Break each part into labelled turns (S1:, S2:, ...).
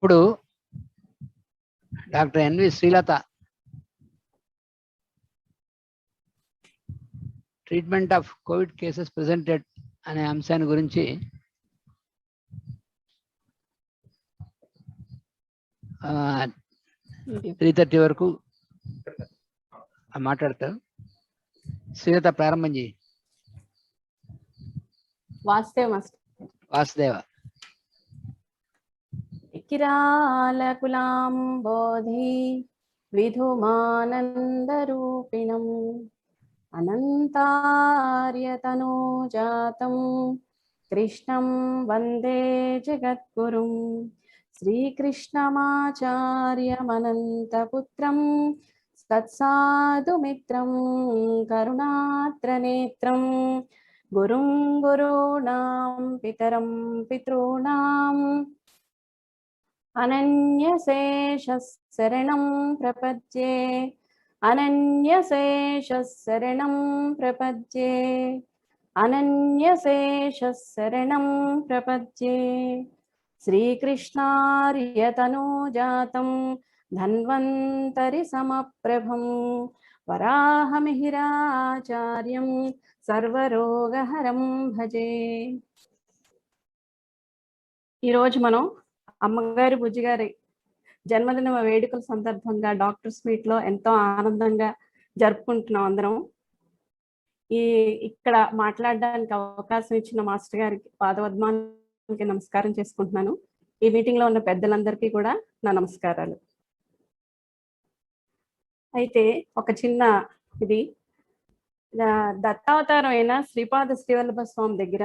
S1: ఇప్పుడు doctor N V Srilatha treatment of covid cases presented అనే అంశాన్ని గురించి 3:30 వరకు మాట్లాడతారు. శ్రీలత ప్రారంభం చేయి. వాసుదేవ
S2: కిరాలకులాంబోధి విధుమానందరూపిణం అనంతార్యతనూజాతం కృష్ణం వందే జగద్గురుం శ్రీకృష్ణమాచార్యమనంతపుత్రం సత్సాధుమిత్రం కరుణాత్రనేత్రం గురుం గురూణాం పితరం పితॄణాం అనన్యశేషశరణం ప్రపద్యే అనన్యశేషశరణం ప్రపద్యే అనన్యశేషశరణం ప్రపద్యే శ్రీకృష్ణార్యతనూజాతం ధన్వంతరి సమప్రభం వరాహమిహిరాచార్యం సర్వరోగహరం భజే. ఈరోజు మనం అమ్మగారి బుజ్జిగారి జన్మదిన వేడుకల సందర్భంగా డాక్టర్స్ మీట్ లో ఎంతో ఆనందంగా జరుపుకుంటున్నాం అందరం. ఇక్కడ మాట్లాడడానికి అవకాశం ఇచ్చిన మాస్టర్ గారికి పాదపద్మానికి నమస్కారం చేసుకుంటున్నాను. ఈ మీటింగ్ లో ఉన్న పెద్దలందరికీ కూడా నా నమస్కారాలు. అయితే ఒక చిన్న ఇది దత్తావతారం అయిన శ్రీపాద శ్రీవల్లభ స్వామి దగ్గర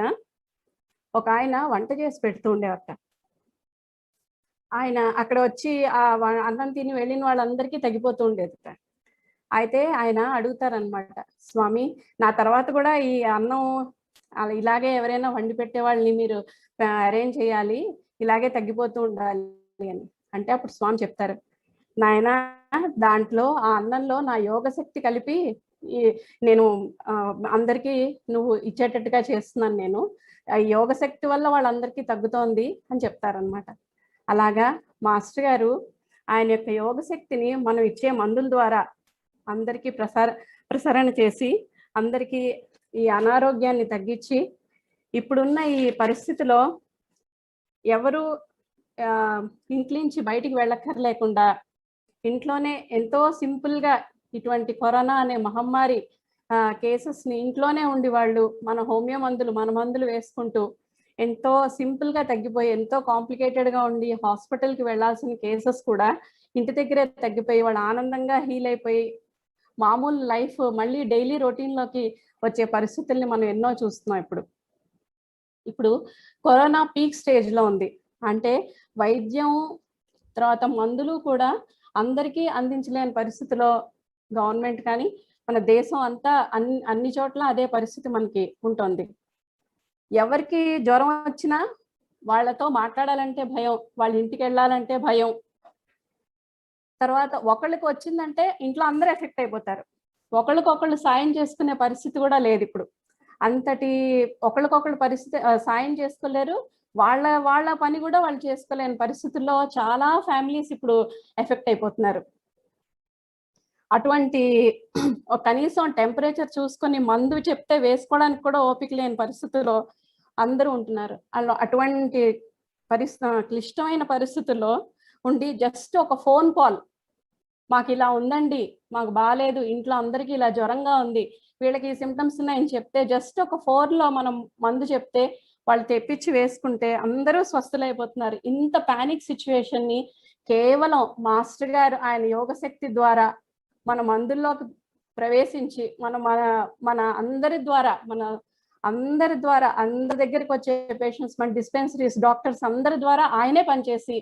S2: ఒక ఆయన వంట చేసి పెడుతూ ఉండేవట. ఆయన అక్కడ వచ్చి ఆ అన్నం తిని వెళ్ళిన వాళ్ళందరికీ తగ్గిపోతూ ఉండేది. అయితే ఆయన అడుగుతారనమాట, స్వామి నా తర్వాత కూడా ఈ అన్నం ఇలాగే ఎవరైనా వండి పెట్టే వాళ్ళని మీరు అరేంజ్ చేయాలి, ఇలాగే తగ్గిపోతూ ఉండాలి అని అంటే అప్పుడు స్వామి చెప్తారు, నాయన దాంట్లో ఆ అన్నంలో నా యోగ శక్తి కలిపి నేను అందరికీ నువ్వు ఇచ్చేటట్టుగా చేస్తున్నాను, నేను యోగ శక్తి వల్ల వాళ్ళందరికీ తగ్గుతోంది అని చెప్తారనమాట. అలాగా మాస్టర్ గారు ఆయన యొక్క యోగ శక్తిని మనం ఇచ్చే మందుల ద్వారా అందరికీ ప్రసరణ చేసి అందరికీ ఈ అనారోగ్యాన్ని తగ్గించి ఇప్పుడున్న ఈ పరిస్థితిలో ఎవరు ఇంట్లోంచి బయటికి వెళ్ళక్కర్లేకుండా ఇంట్లోనే ఎంతో సింపుల్గా ఇటువంటి కరోనా అనే మహమ్మారి కేసెస్ని ఇంట్లోనే ఉండి వాళ్ళు మన హోమియో మందులు మన మందులు వేసుకుంటూ ఎంతో సింపుల్గా తగ్గిపోయి ఎంతో కాంప్లికేటెడ్గా ఉండి హాస్పిటల్కి వెళ్ళాల్సిన కేసెస్ కూడా ఇంటి దగ్గరే తగ్గిపోయి వాళ్ళు ఆనందంగా హీల్ అయిపోయి మామూలు లైఫ్ మళ్ళీ డైలీ రొటీన్లోకి వచ్చే పరిస్థితుల్ని మనం ఎన్నో చూస్తున్నాం. ఇప్పుడు కరోనా పీక్ స్టేజ్లో ఉంది అంటే వైద్యం తర్వాత మందులు కూడా అందరికీ అందించలేని పరిస్థితిలో గవర్నమెంట్ కానీ మన దేశం అంతా అన్ని చోట్ల అదే పరిస్థితి మనకి ఉంటుంది. ఎవరికి జ్వరం వచ్చినా వాళ్ళతో మాట్లాడాలంటే భయం, వాళ్ళ ఇంటికి వెళ్ళాలంటే భయం. తర్వాత ఒకళ్ళకి వచ్చిందంటే ఇంట్లో అందరూ ఎఫెక్ట్ అయిపోతారు. ఒకళ్ళకొకళ్ళు సాయం చేసుకునే పరిస్థితి కూడా లేదు ఇప్పుడు. అంతటి ఒకళ్ళకొకళ్ళు పరిస్థితి సాయం చేసుకోలేరు, వాళ్ళ పని కూడా వాళ్ళు చేసుకోలేని పరిస్థితుల్లో చాలా ఫ్యామిలీస్ ఇప్పుడు ఎఫెక్ట్ అయిపోతున్నారు. అటువంటి కనీసం టెంపరేచర్ చూసుకొని మందు చెప్తే వేసుకోవడానికి కూడా ఓపిక లేని పరిస్థితుల్లో అందరూ ఉంటున్నారు. అటువంటి క్లిష్టమైన పరిస్థితుల్లో ఉండి జస్ట్ ఒక ఫోన్ కాల్, మాకు ఇలా ఉందండి, మాకు బాగాలేదు, ఇంట్లో అందరికీ ఇలా జ్వరంగా ఉంది, వీళ్ళకి ఈ సిమ్టమ్స్ ఉన్నాయని చెప్తే జస్ట్ ఒక ఫోన్లో మనం మందు చెప్తే వాళ్ళు తెప్పించి వేసుకుంటే అందరూ స్వస్థలైపోతున్నారు. ఇంత ప్యానిక్ సిచ్యువేషన్ని కేవలం మాస్టర్ గారు ఆయన యోగశక్తి ద్వారా మన మందుల్లోకి ప్రవేశించి మన అందరి ద్వారా అందరి దగ్గరికి వచ్చే పేషెంట్స్, మన డిస్పెన్సరీస్, డాక్టర్స్ అందరి ద్వారా ఆయనే పనిచేసి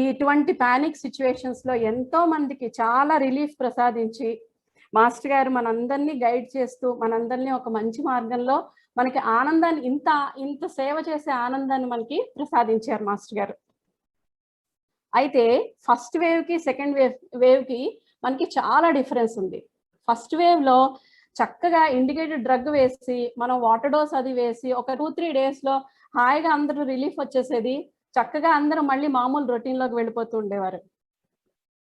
S2: ఇటువంటి ప్యానిక్ సిచ్యువేషన్స్ లో ఎంతో మందికి చాలా రిలీఫ్ ప్రసాదించి మాస్టర్ గారు మనందరినీ గైడ్ చేస్తూ మనందరినీ ఒక మంచి మార్గంలో మనకి ఆనందాన్ని ఇంత సేవ చేసే ఆనందాన్ని మనకి ప్రసాదించారు మాస్టర్ గారు. అయితే ఫస్ట్ వేవ్ కి సెకండ్ వేవ్ కి మనకి చాలా డిఫరెన్స్ ఉంది. ఫస్ట్ వేవ్ లో చక్కగా ఇండికేటెడ్ డ్రగ్ వేసి మనం వాటర్ డోస్ అది వేసి ఒక 2-3 days లో హాయిగా అందరూ రిలీఫ్ వచ్చేసేది, చక్కగా అందరూ మళ్ళీ మామూలు రొటీన్లోకి వెళ్ళిపోతూ ఉండేవారు.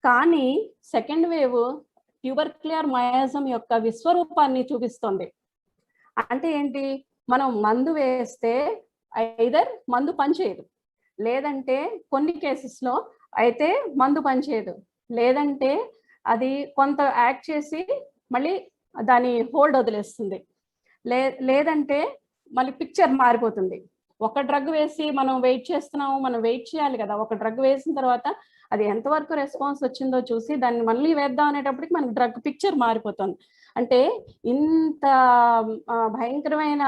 S2: కానీ సెకండ్ వేవ్ ట్యూబర్క్యులర్ మయాజం యొక్క విశ్వరూపాన్ని చూపిస్తుంది. అంటే ఏంటి, మనం మందు వేస్తే ఐదర్ మందు పనిచేయదు, లేదంటే కొన్ని కేసెస్లో అయితే మందు పనిచేయదు, లేదంటే అది కొంత యాక్ట్ చేసి మళ్ళీ దాని హోల్డ్ వదిలేస్తుంది, లేదంటే మళ్ళీ పిక్చర్ మారిపోతుంది. ఒక డ్రగ్ వేసి మనం వెయిట్ చేస్తున్నాము, మనం వెయిట్ చేయాలి కదా. ఒక డ్రగ్ వేసిన తర్వాత అది ఎంతవరకు రెస్పాన్స్ వచ్చిందో చూసి దాన్ని మళ్ళీ వేద్దాం అనేటప్పటికి మనకి డ్రగ్ పిక్చర్ మారిపోతుంది. అంటే ఇంత భయంకరమైన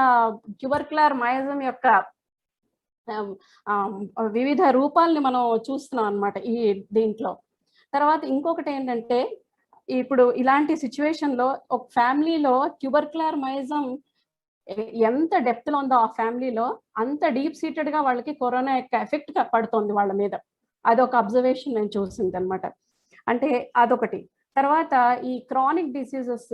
S2: ట్యూబర్క్యులర్ మయాజం యొక్క వివిధ రూపాలని మనం చూస్తున్నాం అన్నమాట ఈ దీంట్లో. తర్వాత ఇంకొకటి ఏంటంటే, ఇప్పుడు ఇలాంటి సిచ్యువేషన్లో ఒక ఫ్యామిలీలో ట్యూబర్క్యులర్ మయాజం ఎంత డెప్త్ లో ఉందో ఆ ఫ్యామిలీలో అంత డీప్ సీటెడ్ గా వాళ్ళకి కరోనా యొక్క ఎఫెక్ట్ పడుతుంది వాళ్ళ మీద. అదొక అబ్జర్వేషన్ నేను చూసింది అనమాట. అంటే అదొకటి. తర్వాత ఈ క్రానిక్ డిసీజెస్,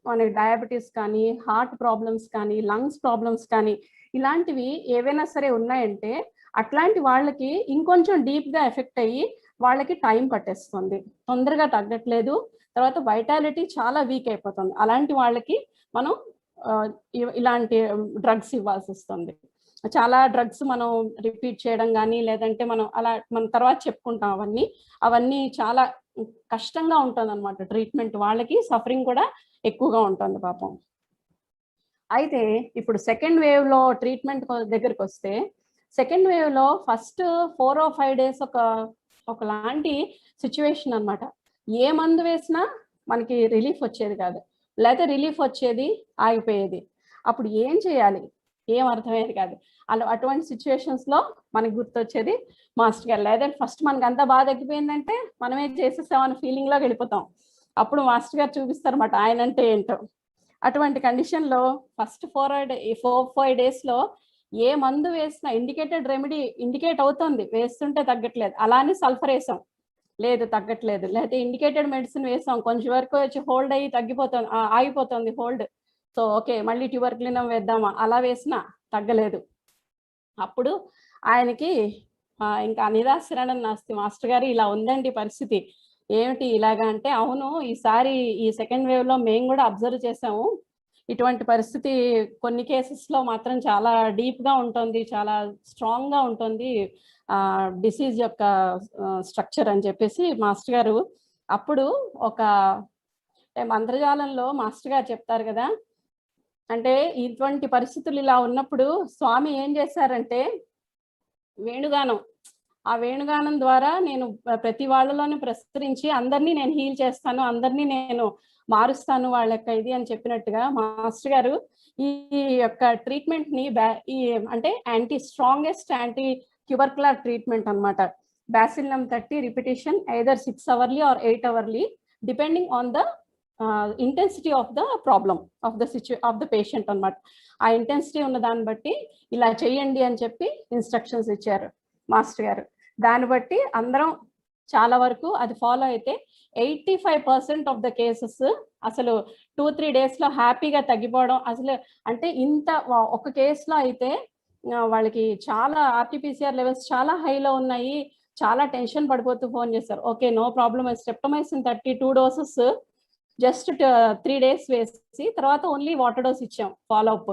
S2: మనకి డయాబెటీస్ కానీ, హార్ట్ ప్రాబ్లమ్స్ కానీ, లంగ్స్ ప్రాబ్లమ్స్ కానీ, ఇలాంటివి ఏవైనా సరే ఉన్నాయంటే అట్లాంటి వాళ్ళకి ఇంకొంచెం డీప్ గా ఎఫెక్ట్ అయ్యి వాళ్ళకి టైం పట్టేస్తుంది, తొందరగా తగ్గట్లేదు, తర్వాత వైటాలిటీ చాలా వీక్ అయిపోతుంది. అలాంటి వాళ్ళకి మనం ఇలాంటి డ్రగ్స్ ఇవ్వాల్సి వస్తుంది. చాలా డ్రగ్స్ మనం రిపీట్ చేయడం కానీ, లేదంటే మనం తర్వాత చెప్పుకుంటాం. అవన్నీ చాలా కష్టంగా ఉంటుంది అనమాట ట్రీట్మెంట్. వాళ్ళకి సఫరింగ్ కూడా ఎక్కువగా ఉంటుంది పాపం. అయితే ఇప్పుడు సెకండ్ వేవ్ లో ట్రీట్మెంట్ దగ్గరికి వస్తే, సెకండ్ వేవ్ లో ఫస్ట్ 4 or 5 days ఒకలాంటి సిచ్యువేషన్ అనమాట. ఏ మందు వేసినా మనకి రిలీఫ్ వచ్చేది కాదు, లేకపోతే రిలీఫ్ వచ్చేది ఆగిపోయేది. అప్పుడు ఏం చేయాలి, ఏం అర్థమయ్యేది కాదు. అటువంటి సిచ్యువేషన్స్ లో మనకి గుర్తొచ్చేది మాస్టర్ గారు. లేదంటే ఫస్ట్ మనకి అంతా బాగా తగ్గిపోయిందంటే మనమే చేసేసామని ఫీలింగ్ లోకి వెళ్ళిపోతాం. అప్పుడు మాస్టర్ గారు చూపిస్తారు అన్నమాట ఆయన అంటే ఏంటో. అటువంటి కండిషన్ లో ఫస్ట్ 4-5 days లో ఏ మందు వేసినా ఇండికేటెడ్ రెమెడీ ఇండికేట్ అవుతుంది, వేస్తుంటే తగ్గట్లేదు. అలానే సల్ఫర్ వేసాం, లేదు తగ్గట్లేదు. లేకపోతే ఇండికేటెడ్ మెడిసిన్ వేసాం, కొంచెం వరకు వచ్చి హోల్డ్ అయ్యి తగ్గిపోతుంది, ఆగిపోతుంది హోల్డ్. సో ఓకే మళ్ళీ ట్యూబర్క్యులినం వేద్దామా, అలా వేసినా తగ్గలేదు. అప్పుడు ఆయనకి ఇంకా నిరాశరణం నాస్తి, మాస్టర్ గారు ఇలా ఉందండి పరిస్థితి, ఏమిటి ఇలాగా అంటే, అవును ఈసారి ఈ సెకండ్ వేవ్ లో మేము కూడా అబ్జర్వ్ చేసాము, ఇటువంటి పరిస్థితి కొన్ని కేసెస్ లో మాత్రం చాలా డీప్ గా ఉంటుంది, చాలా స్ట్రాంగ్ గా ఉంటుంది డిసీజ్ యొక్క స్ట్రక్చర్ అని చెప్పేసి మాస్టర్ గారు అప్పుడు ఒక మంత్రజాలంలో మాస్టర్ గారు చెప్తారు కదా. అంటే ఇటువంటి పరిస్థితులు ఇలా ఉన్నప్పుడు స్వామి ఏం చేశారంటే వేణుగానం, ఆ వేణుగానం ద్వారా నేను ప్రతి వాళ్ళలోనే ప్రసరించి అందరినీ నేను హీల్ చేస్తాను, అందరినీ నేను మారుస్తాను వాళ్ళ యొక్క ఇది అని చెప్పినట్టుగా మాస్టర్ గారు ఈ యొక్క ట్రీట్మెంట్ ని అంటే స్ట్రాంగెస్ట్ యాంటీ ట్యూబర్క్యులర్ ట్రీట్మెంట్ అన్నమాట. బ్యాసిల్లమ్ 30 repetition either 6 hourly or 8 hourly depending on the intensity of the problem of the patient అన్నమాట. ఆ ఇంటెన్సిటీ ఉన్న దాన్ని బట్టి ఇలా చేయండి అని చెప్పి ఇన్స్ట్రక్షన్స్ ఇచ్చారు మాస్టర్ గారు. దాన్ని బట్టి అందరం చాలా వరకు అది ఫాలో అయితే 85% ఆఫ్ ద కేసెస్ అసలు 2-3 days లో హ్యాపీగా తగ్గిపోవడం. అసలు అంటే ఇంత ఒక కేసులో అయితే వాళ్ళకి చాలా RT-PCR లెవెల్స్ చాలా హైలో ఉన్నాయి, చాలా టెన్షన్ పడిపోతూ ఫోన్ చేస్తారు. Okay no problem, streptomycin 32 doses just 3 days వేసి తర్వాత ఓన్లీ వాటర్ డోస్ ఇచ్చాం ఫాలో అప్.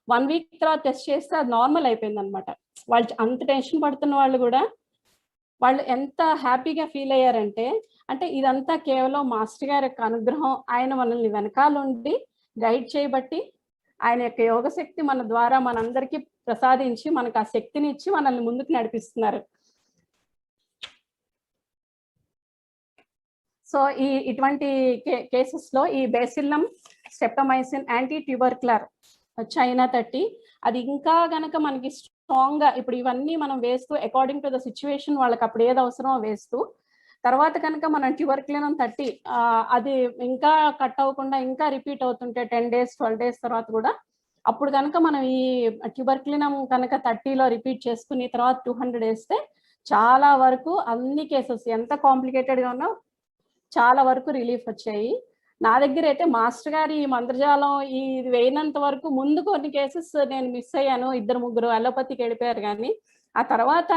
S2: 1 week తర్వాత టెస్ట్ చేస్తే అది నార్మల్ అయిపోయింది అనమాట. వాళ్ళు అంత టెన్షన్ పడుతున్న వాళ్ళు కూడా వాళ్ళు ఎంత హ్యాపీగా ఫీల్ అయ్యారంటే, అంటే ఇదంతా కేవలం మాస్టర్ గారి యొక్క అనుగ్రహం. ఆయన మనల్ని వెనకాలండి గైడ్ చేయబట్టి, ఆయన యొక్క యోగశక్తి మన ద్వారా మనందరికీ ప్రసాదించి మనకు ఆ శక్తిని ఇచ్చి మనల్ని ముందుకు నడిపిస్తున్నారు. సో ఇటువంటి కేసెస్ లో ఈ బేసిల్లమ్ స్ట్రెప్టమైసిన్ యాంటీ ట్యూబర్క్యులర్ చైనా 30 అది ఇంకా గనక మనకి స్ట్రాంగ్ గా ఇప్పుడు ఇవన్నీ మనం వేస్తూ అకార్డింగ్ టు ద సిచ్యువేషన్ వాళ్ళకి అప్పుడు ఏది అవసరమో వేస్తూ, తర్వాత కనుక మనం ట్యూబర్క్యులినం 30 అది ఇంకా కట్ అవ్వకుండా ఇంకా రిపీట్ అవుతుంటే 10 days 12 days తర్వాత కూడా, అప్పుడు కనుక మనం ఈ ట్యూబర్క్యులినం కనుక 30లో రిపీట్ చేసుకుని తర్వాత 200 వేస్తే చాలా వరకు అన్ని కేసెస్ ఎంత కాంప్లికేటెడ్ గా ఉన్నా చాలా వరకు రిలీఫ్ వచ్చాయి. నా దగ్గర అయితే మాస్టర్ గారి ఈ మంత్రజాలం ఇది వేయనంత వరకు ముందు కొన్ని కేసెస్ నేను మిస్ అయ్యాను, 2-3 అలోపతికి వెళ్ళిపోయారు. కానీ ఆ తర్వాత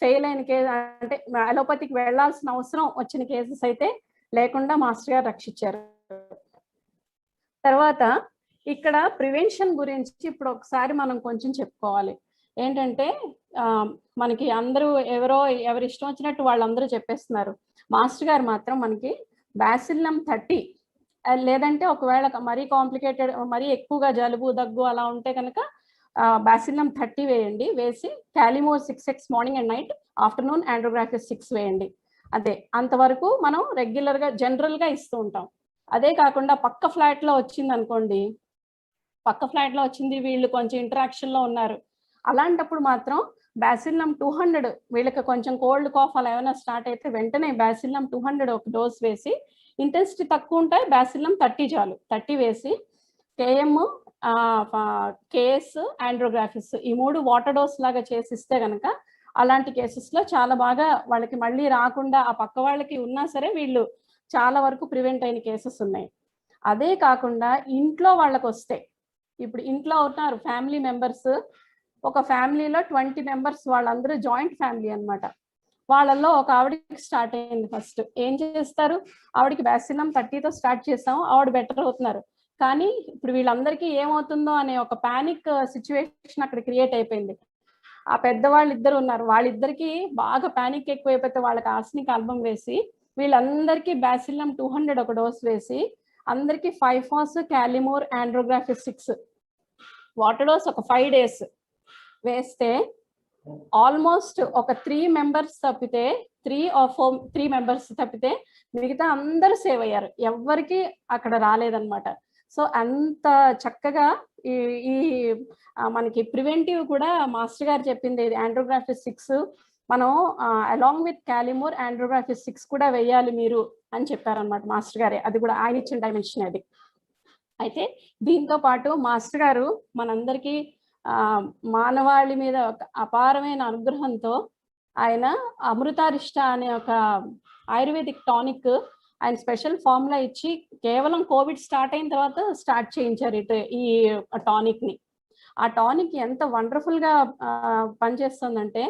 S2: ఫెయిల్ అయిన కేసు అంటే అలోపతికి వెళ్లాల్సిన అవసరం వచ్చిన కేసెస్ అయితే లేకుండా మాస్టర్ గారు రక్షించారు. తర్వాత ఇక్కడ ప్రివెన్షన్ గురించి ఇప్పుడు ఒకసారి మనం కొంచెం చెప్పుకోవాలి. ఏంటంటే మనకి అందరూ ఎవరి ఇష్టం వచ్చినట్టు వాళ్ళందరూ చెప్పేస్తున్నారు. మాస్టర్ గారు మాత్రం మనకి బ్యాసిల్లం 30 లేదంటే ఒకవేళ మరీ కాంప్లికేటెడ్ మరీ ఎక్కువగా జలుబు దగ్గు అలా ఉంటే కనుక బ్యాసిల్లం 30 వేయండి, వేసి kali mur 6x morning and night, afternoon andrographis 6 వేయండి. అదే అంతవరకు మనం రెగ్యులర్గా జనరల్గా ఇస్తూ ఉంటాం. అదే కాకుండా పక్క ఫ్లాట్లో వచ్చింది అనుకోండి, పక్క ఫ్లాట్లో వచ్చింది, వీళ్ళు కొంచెం ఇంటరాక్షన్లో ఉన్నారు, అలాంటప్పుడు మాత్రం బ్యాసిల్లం 200 వీళ్ళకి కొంచెం కోల్డ్ కాఫ్ అలా ఏమైనా స్టార్ట్ అయితే వెంటనే బ్యాసిల్లం 200 ఒక డోస్ వేసి, ఇంటెన్సిటీ తక్కువ ఉంటాయి బ్యాసిల్లం 30 చాలు, 30 వేసి కేఎం కేఎస్ యాండ్రోగ్రాఫిస్ ఈ 3 వాటర్ డోస్ లాగా చేసిస్తే కనుక అలాంటి కేసెస్లో చాలా బాగా వాళ్ళకి మళ్ళీ రాకుండా ఆ పక్క వాళ్ళకి ఉన్నా సరే వీళ్ళు చాలా వరకు ప్రివెంట్ అయిన కేసెస్ ఉన్నాయి. అదే కాకుండా ఇంట్లో వాళ్ళకి వస్తే, ఇప్పుడు ఇంట్లో ఉన్నారు ఫ్యామిలీ మెంబర్స్, ఒక ఫ్యామిలీలో 20 మెంబర్స్, వాళ్ళందరూ జాయింట్ ఫ్యామిలీ అనమాట. వాళ్ళల్లో ఒక ఆవిడకి స్టార్ట్ అయింది. ఫస్ట్ ఏం చేస్తారు, ఆవిడకి బ్యాసిల్లం 30తో స్టార్ట్ చేసాము, ఆవిడ బెటర్ అవుతున్నారు. కానీ ఇప్పుడు వీళ్ళందరికీ ఏమవుతుందో అనే ఒక పానిక్ సిచ్యువేషన్ అక్కడ క్రియేట్ అయిపోయింది. ఆ పెద్దవాళ్ళు ఇద్దరు ఉన్నారు, వాళ్ళిద్దరికి బాగా పానిక్ ఎక్కువైపోతే వాళ్ళకి ఆర్సెనిక్ ఆల్బమ్ వేసి వీళ్ళందరికీ బ్యాసిల్లం 200 ఒక డోస్ వేసి అందరికీ 5 ఫాస్ క్యాలిమోర్ యాండ్రోగ్రాఫిస్ 6 వాటర్ డోస్ ఒక 5 days వేస్తే ఆల్మోస్ట్ ఒక 3 members తప్పితే 3 or 4 members తప్పితే మిగతా అందరూ సేవ్ అయ్యారు, ఎవ్వరికి అక్కడ రాలేదన్నమాట. సో అంత చక్కగా ఈ మనకి ప్రివెంటివ్ కూడా మాస్టర్ గారు చెప్పింది యాండ్రోగ్రాఫిస్ 6 మనం అలాంగ్ విత్ క్యాలిమోర్ యాండ్రోగ్రాఫిస్ 6 కూడా వేయాలి మీరు అని చెప్పారనమాట మాస్టర్ గారే. అది కూడా ఆయన ఇచ్చిన డైమెన్షన్ అది. అయితే దీంతో పాటు మాస్టర్ గారు మనందరికీ మానవాళి మీద ఒక అపారమైన అనుగ్రహంతో ఆయన అమృతారిష్ట అనే ఒక ఆయుర్వేదిక్ టానిక్ ఆయన స్పెషల్ ఫార్ములా ఇచ్చి కేవలం కోవిడ్ స్టార్ట్ అయిన తర్వాత స్టార్ట్ చేయించారు ఈ టానిక్ ని. ఆ టానిక్ ఎంత వండర్ఫుల్ గా పనిచేస్తుందంటే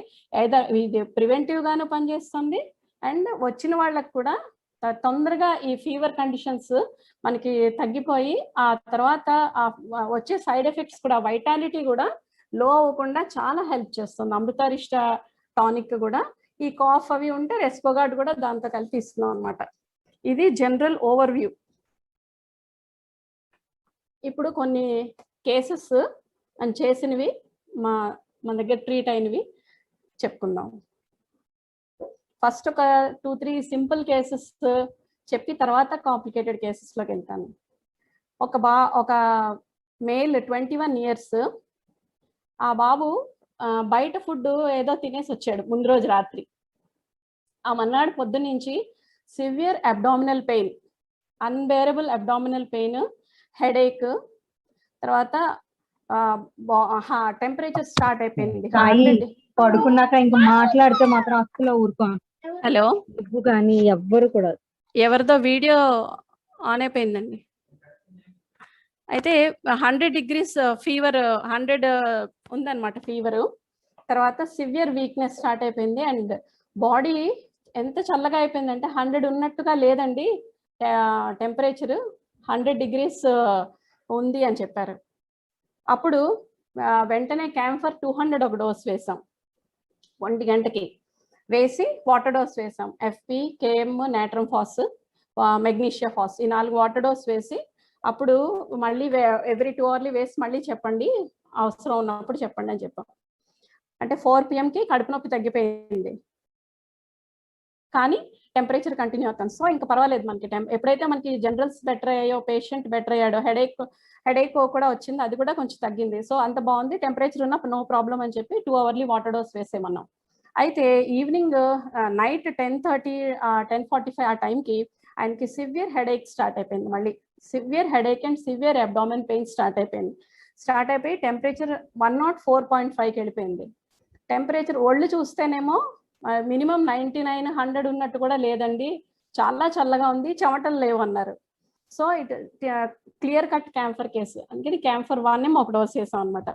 S2: ఇది ప్రివెంటివ్ గాను పనిచేస్తుంది, అండ్ వచ్చిన వాళ్ళకి కూడా తొందరగా ఈ ఫీవర్ కండిషన్స్ మనకి తగ్గిపోయి ఆ తర్వాత వచ్చే సైడ్ ఎఫెక్ట్స్ కూడా వైటాలిటీ కూడా లో అవ్వకుండా చాలా హెల్ప్ చేస్తుంది అమృతారిష్ట టానిక్ కూడా. ఈ కాఫ్ అవి ఉంటే రెస్పోగార్డ్ కూడా దాంతో కలిపి ఇస్తున్నాం అనమాట. ఇది జనరల్ ఓవర్ వ్యూ. ఇప్పుడు కొన్ని కేసెస్ అని చేసినవి మన దగ్గర ట్రీట్ అయినవి చెప్పుకుందాం. ఫస్ట్ ఒక 2-3 సింపుల్ కేసెస్ చెప్పి తర్వాత కాంప్లికేటెడ్ కేసెస్లోకి వెళ్తాను. ఒక మేల్ 21 years, ఆ బాబు బయట ఫుడ్ ఏదో తినేసి వచ్చాడు ముందు రోజు రాత్రి. ఆ మన్నాడు పొద్దు నుంచి severe abdominal pain, unbearable abdominal pain, headache, తర్వాత టెంపరేచర్ స్టార్ట్ అయిపోయింది.
S3: పడుకున్నాక ఇంకా మాట్లాడితే మాత్రం అస్సలు ఊరుకోం.
S2: హలో,
S3: కానీ ఎవ్వరు కూడా,
S2: ఎవరిదో వీడియో ఆన్ అయిపోయిందండి. అయితే 100 degrees ఫీవర్, 100 ఉందన్నమాట ఫీవరు. తర్వాత సివియర్ వీక్నెస్ స్టార్ట్ అయిపోయింది, అండ్ బాడీ ఎంత చల్లగా అయిపోయిందంటే 100 ఉన్నట్టుగా లేదండి, టెంపరేచర్ 100 degrees ఉంది అని చెప్పారు. అప్పుడు వెంటనే క్యాంఫర్ 200 ఒక డోస్ వేసాం 1 గంటకి, వేసి వాటర్ డోస్ వేసాం. ఎఫ్పి, కేఎం, నాట్రమ్ ఫాస్, మెగ్నీషియా ఫాస్, ఈ 4 వాటర్ డోస్ వేసి అప్పుడు మళ్ళీ ఎవ్రీ 2 hours వేసి మళ్ళీ చెప్పండి, అవసరం ఉన్నప్పుడు చెప్పండి అని చెప్పాం. అంటే 4 PM కడుపు నొప్పి తగ్గిపోయింది, కానీ టెంపరేచర్ కంటిన్యూ అవుతాను. సో ఇంకా పర్వాలేదు మనకి. ఎప్పుడైతే మనకి జనరల్స్ బెటర్ అయ్యాయో, పేషెంట్ బెటర్ అయ్యాడో, హెడేక్ కూడా వచ్చింది, అది కూడా కొంచెం తగ్గింది. సో అంత బాగుంది, టెంపరేచర్ ఉన్న నో ప్రాబ్లం అని చెప్పి 2 hourly వాటర్ డోస్ వేసేమన్నాం. అయితే ఈవినింగ్ నైట్ 10:30, 10:45 ఆ టైంకి ఆయనకి సివియర్ హెడేక్ స్టార్ట్ అయిపోయింది. మళ్ళీ severe headache and severe abdomen pain start అయిపోయి టెంపరేచర్ 104.5కి వెళ్ళిపోయింది. టెంపరేచర్ ఒళ్ళు చూస్తేనేమో మినిమం 99, 100 ఉన్నట్టు కూడా లేదండి, చాలా చల్లగా ఉంది, చెమటలు లేవు అన్నారు. So it clear cut camphor case. అందుకని క్యాంఫర్ 1 ఒక డోస్ వేసాం అనమాట.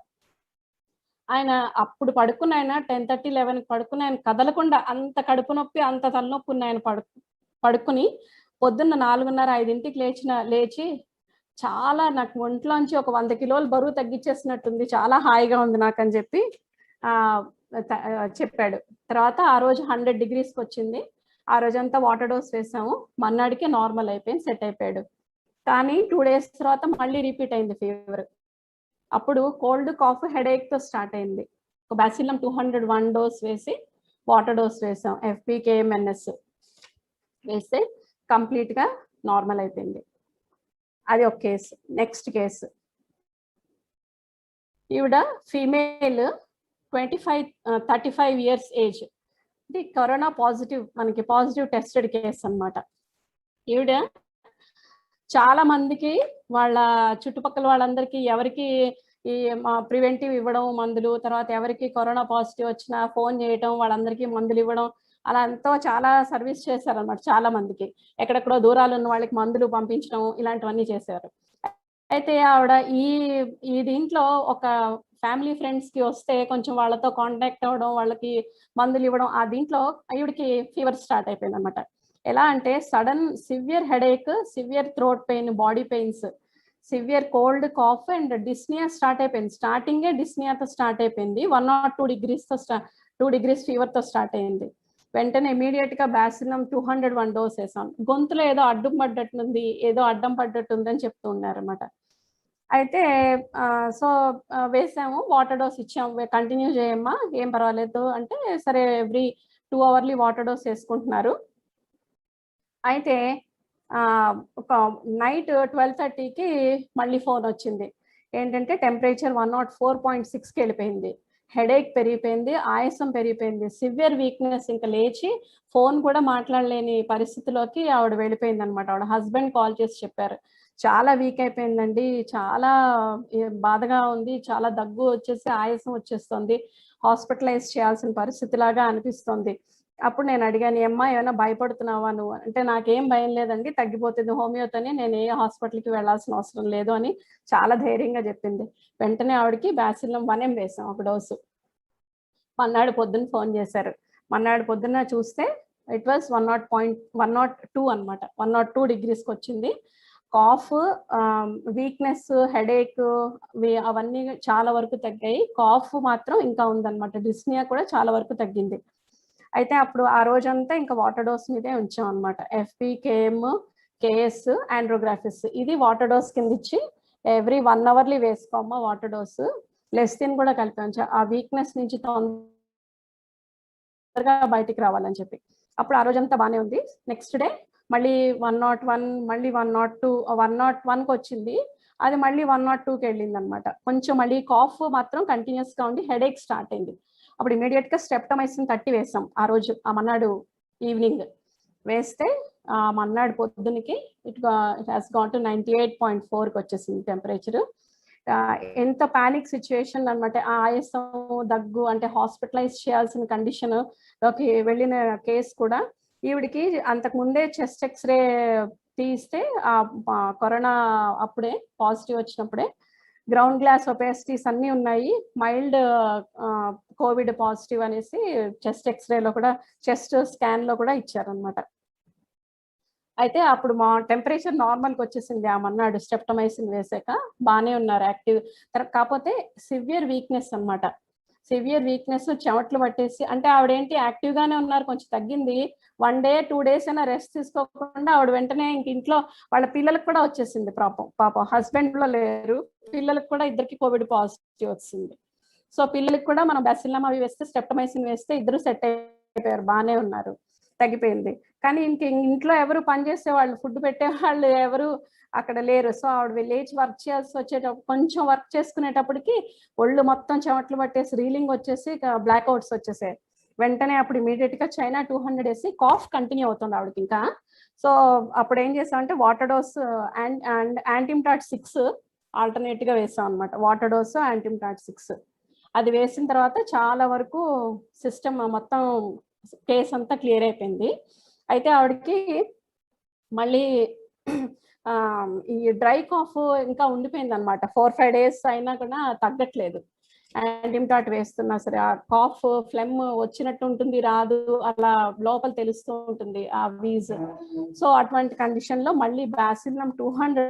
S2: ఆయన అప్పుడు పడుకున్న ఆయన 10:30, 11 పడుకున్న ఆయన కదలకుండా అంత కడుపు నొప్పి అంత తలనొప్పి ఉన్న ఆయన పడుకుని పొద్దున్న 4:30, 5ంటికి లేచి చాలా నాకు ఒంట్లోంచి ఒక 100 కిలోలు బరువు తగ్గించేసినట్టుంది, చాలా హాయిగా ఉంది నాకు అని చెప్పి చెప్పాడు. తర్వాత ఆ రోజు 100 degreesకి వచ్చింది. ఆ రోజంతా వాటర్ డోస్ వేసాము. మన్నాడికే నార్మల్ అయిపోయింది, సెట్ అయిపోయాడు. కానీ 2 days తర్వాత మళ్ళీ రిపీట్ అయింది ఫీవర్. అప్పుడు కోల్డ్, కాఫ్, హెడేక్తో స్టార్ట్ అయింది. ఒక బ్యాసిలం 201 డోస్ వేసి వాటర్ డోస్ వేసాం. FPKMNS వేస్తే కంప్లీట్గా నార్మల్ అయిపోయింది. అది ఒక కేసు. నెక్స్ట్ కేసు, ఈవిడ ఫీమేల్, 35 years ఏజ్. ఇది కరోనా పాజిటివ్, మనకి పాజిటివ్ టెస్టెడ్ కేసు అనమాట. ఈవిడ చాలా మందికి వాళ్ళ చుట్టుపక్కల వాళ్ళందరికీ ఎవరికి ఈ ప్రివెంటివ్ ఇవ్వడం మందులు, తర్వాత ఎవరికి కరోనా పాజిటివ్ వచ్చినా ఫోన్ చేయడం, వాళ్ళందరికీ మందులు ఇవ్వడం, అలా ఎంతో చాలా సర్వీస్ చేశారనమాట. చాలా మందికి ఎక్కడెక్కడో దూరాలు ఉన్న వాళ్ళకి మందులు పంపించడం, ఇలాంటివన్నీ చేశారు. అయితే ఆవిడ ఈ దీంట్లో ఒక ఫ్యామిలీ ఫ్రెండ్స్కి వస్తే కొంచెం వాళ్ళతో కాంటాక్ట్ అవ్వడం, వాళ్ళకి మందులు ఇవ్వడం, ఆ దీంట్లో ఈవిడికి ఫీవర్ స్టార్ట్ అయిపోయింది అనమాట. ఎలా అంటే sudden severe headache, severe throat pain, body pains, severe cold, cough and dyspnoea start అయిపోయింది. స్టార్టింగే డిస్నియాతో స్టార్ట్ అయిపోయింది. 1 or 2 degrees ఫీవర్తో స్టార్ట్ అయింది. వెంటనే ఇమీడియట్గా బ్యాసిలం 201 డోస్ వేసాం. గొంతులో ఏదో అడ్డం పడ్డట్టుంది, ఏదో అడ్డం పడ్డట్టుందని చెప్తూ ఉన్నారన్నమాట. అయితే సో వేసాము, వాటర్ డోస్ ఇచ్చాము. కంటిన్యూ చేయమ్మా, ఏం పర్వాలేదు అంటే సరే ఎవ్రీ 2 hourly వాటర్ డోస్ వేసుకుంటున్నారు. అయితే ఒక నైట్ 12:30కి మళ్ళీ ఫోన్ వచ్చింది. ఏంటంటే టెంపరేచర్ 104.6కి వెళ్ళిపోయింది, హెడేక్ పెరిగిపోయింది, ఆయాసం పెరిగిపోయింది, సివియర్ వీక్నెస్, ఇంకా లేచి ఫోన్ కూడా మాట్లాడలేని పరిస్థితిలోకి ఆవిడ వెళ్ళిపోయింది అనమాట. ఆవిడ హస్బెండ్ కాల్ చేసి చెప్పారు, చాలా వీక్ అయిపోయిందండి, చాలా బాధగా ఉంది, చాలా దగ్గు వచ్చేసి ఆయాసం వచ్చేస్తుంది, హాస్పిటలైజ్ చేయాల్సిన పరిస్థితిలాగా అనిపిస్తుంది. అప్పుడు నేను అడిగాను, అమ్మా ఏమైనా భయపడుతున్నావా నువ్వు అంటే, నాకేం భయం లేదండి, తగ్గిపోతుంది హోమియోతోనే, నేను ఏ హాస్పిటల్కి వెళ్ళాల్సిన అవసరం లేదు అని చాలా ధైర్యంగా చెప్పింది. వెంటనే ఆవిడకి బ్యాసిలం 1M వేసాం, ఒక డోసు. మన్నాడు పొద్దున్న ఫోన్ చేశారు. మన్నాడు పొద్దున్న చూస్తే ఇట్ వాస్ 102 అనమాట. 102 degreesకి వచ్చింది. కాఫ్, వీక్నెస్, హెడేక్ అవన్నీ చాలా వరకు తగ్గాయి. కాఫ్ మాత్రం ఇంకా ఉందన్నమాట. డిస్నియా కూడా చాలా వరకు తగ్గింది. అయితే అప్పుడు ఆ రోజంతా ఇంకా వాటర్ డోస్ మీదే ఉంచాం అనమాట. FPKM, KS, ఆండ్రోగ్రాఫిస్, ఇది వాటర్ డోస్ కింద ఇచ్చి ఎవ్రీ 1 hourly వేసుకోమ్మా వాటర్ డోస్. లెస్తిన్ కూడా కలిపాం, ఆ వీక్నెస్ నుంచి తొందరగా బయటికి రావాలని చెప్పి. అప్పుడు ఆ రోజంతా బాగానే ఉంది. నెక్స్ట్ డే మళ్ళీ 101, మళ్ళీ 102, 101కి వచ్చింది. అది మళ్ళీ 102కి వెళ్ళింది అనమాట. కొంచెం మళ్ళీ కాఫ్ మాత్రం కంటిన్యూస్గా ఉండి హెడేక్ స్టార్ట్ అయింది. అప్పుడు ఇమీడియట్గా స్ట్రెప్టమైసిన్ 30 వేసాం ఆ రోజు, ఆ మన్నాడు ఈవినింగ్ వేస్తే ఆ మన్నాడు పొద్దున్నకి ఇట్ హ్యాస్ గాన్ టు 98.4కి వచ్చేసింది టెంపరేచర్. ఎంత పానిక్ సిచ్యువేషన్ అనమాట. ఆ ఆయాసం, దగ్గు అంటే హాస్పిటలైజ్ చేయాల్సిన కండిషన్లోకి వెళ్ళిన కేసు కూడా. ఈవిడికి అంతకు ముందే చెస్ట్ ఎక్స్రే తీస్తే ఆ కరోనా అప్పుడే పాజిటివ్ వచ్చినప్పుడే గ్రౌండ్ గ్లాస్ ఒపాసిటీస్ అన్నీ ఉన్నాయి, మైల్డ్ కోవిడ్ పాజిటివ్ అనేసి చెస్ట్ ఎక్స్రేలో కూడా, చెస్ట్ స్కాన్లో కూడా ఇచ్చారనమాట. అయితే అప్పుడు మా టెంపరేచర్ నార్మల్కి వచ్చేసింది ఆ మన్నాడు స్ట్రెప్టమైసిన్ వేసాక. బాగానే ఉన్నారు, యాక్టివ్. కాకపోతే సివియర్ వీక్నెస్ అనమాట. సివియర్ వీక్నెస్, చెమట్లు పట్టేసి, అంటే ఆవిడేంటి యాక్టివ్గానే ఉన్నారు, కొంచెం తగ్గింది. 1 day 2 days అయినా రెస్ట్ తీసుకోకుండా ఆవిడ వెంటనే ఇంట్లో వాళ్ళ పిల్లలకు కూడా వచ్చేసింది. పాపం హస్బెండ్లో లేరు, పిల్లలకు కూడా ఇద్దరికి కోవిడ్ పాజిటివ్ వచ్చింది. సో పిల్లలకి కూడా మనం బ్యాసిలం అవి వేస్తే, స్ట్రెప్టమైసిన్ వేస్తే ఇద్దరు సెట్ అయిపోయారు, బాగానే ఉన్నారు, తగ్గిపోయింది. కానీ ఇంట్లో ఎవరు పనిచేసే వాళ్ళు, ఫుడ్ పెట్టే వాళ్ళు ఎవరు అక్కడ లేరు. సో ఆవిడ లేచి వర్క్ చేయాల్సి వచ్చేటప్పుడు, కొంచెం వర్క్ చేసుకునేటప్పటికి ఒళ్ళు మొత్తం చెమట్లు పట్టేసి, రీలింగ్ వచ్చేసి, బ్లాక్అవుట్స్ వచ్చేసాయి. వెంటనే అప్పుడు ఇమీడియట్గా చైనా 200 వేసి, కాఫ్ కంటిన్యూ అవుతుంది ఆవిడకి ఇంకా. సో అప్పుడు ఏం చేసామంటే వాటర్ డోస్ అండ్ యాంటీమ్టాట్ 6 ఆల్టర్నేట్గా వేసాం అనమాట. వాటర్ డోస్, యాంటీమ్టాట్ 6 అది వేసిన తర్వాత చాలా వరకు సిస్టమ్ మొత్తం కేసు అంతా క్లియర్ అయిపోయింది. అయితే ఆవిడకి మళ్ళీ ఈ డ్రై కాఫ్ ఇంకా ఉండిపోయింది అనమాట. 4-5 days అయినా కూడా తగ్గట్లేదు. యాంటీమ్టాట్ వేస్తున్నా సరే ఆ కాఫ్ ఫ్లెమ్ వచ్చినట్టు ఉంటుంది, రాదు, అలా లోపల తెలుస్తూ ఉంటుంది ఆ వీజ్. సో అటువంటి కండిషన్ లో మళ్ళీ బాసిల్లం 200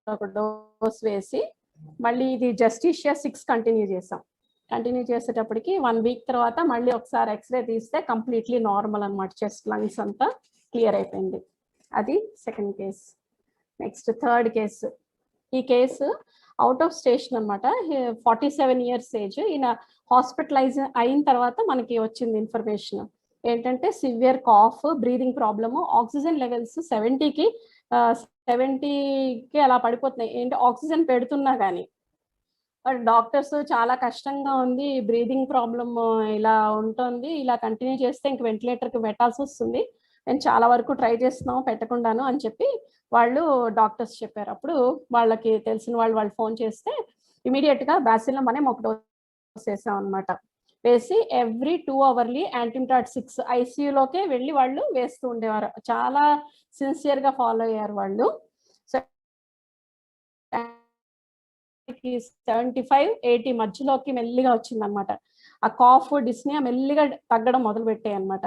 S2: ఒక డోస్ వేసి మళ్ళీ ఇది జస్టిషియా 6 కంటిన్యూ చేసాం. కంటిన్యూ చేసేటప్పటికి 1 వీక్ తర్వాత మళ్ళీ ఒకసారి ఎక్స్రే తీస్తే కంప్లీట్లీ నార్మల్ అనమాట, చెస్ట్ లంగ్స్ అంతా క్లియర్ అయిపోయింది. అది second case. Next third case. ఈ కేసు అవుట్ ఆఫ్ స్టేషన్ అనమాట, 47 years ఏజ్. ఈయన హాస్పిటలైజ్ అయిన తర్వాత మనకి వచ్చింది ఇన్ఫర్మేషన్ ఏంటంటే severe cough, breathing problem, oxygen levels 70కి అలా పడిపోతున్నాయి. ఏంటి ఆక్సిజన్ పెడుతున్నా కానీ డాక్టర్స్ చాలా కష్టంగా ఉంది, బ్రీదింగ్ ప్రాబ్లమ్ ఇలా ఉంటుంది, ఇలా కంటిన్యూ చేస్తే ఇంక వెంటిలేటర్కి పెట్టాల్సి వస్తుంది, నేను చాలా వరకు ట్రై చేస్తున్నాం పెట్టకుండాను అని చెప్పి వాళ్ళు డాక్టర్స్ చెప్పారు. అప్పుడు వాళ్ళకి తెలిసిన వాళ్ళు ఫోన్ చేస్తే ఇమీడియట్గా బాసిల్లం అనే ఒక డోస్ వేసాం అనమాట. వేసి ఎవ్రీ 2 hourly యాంటీమ్టాట్ 6 ఐసీయూలోకే వెళ్ళి వాళ్ళు వేస్తూ ఉండేవారు. చాలా సిన్సియర్గా ఫాలో అయ్యారు వాళ్ళు. సో 75-80 మధ్యలోకి మెల్లిగా వచ్చింది అనమాట. ఆ కాఫ్ డిస్నియా మెల్లిగా తగ్గడం మొదలు పెట్టాయి అనమాట.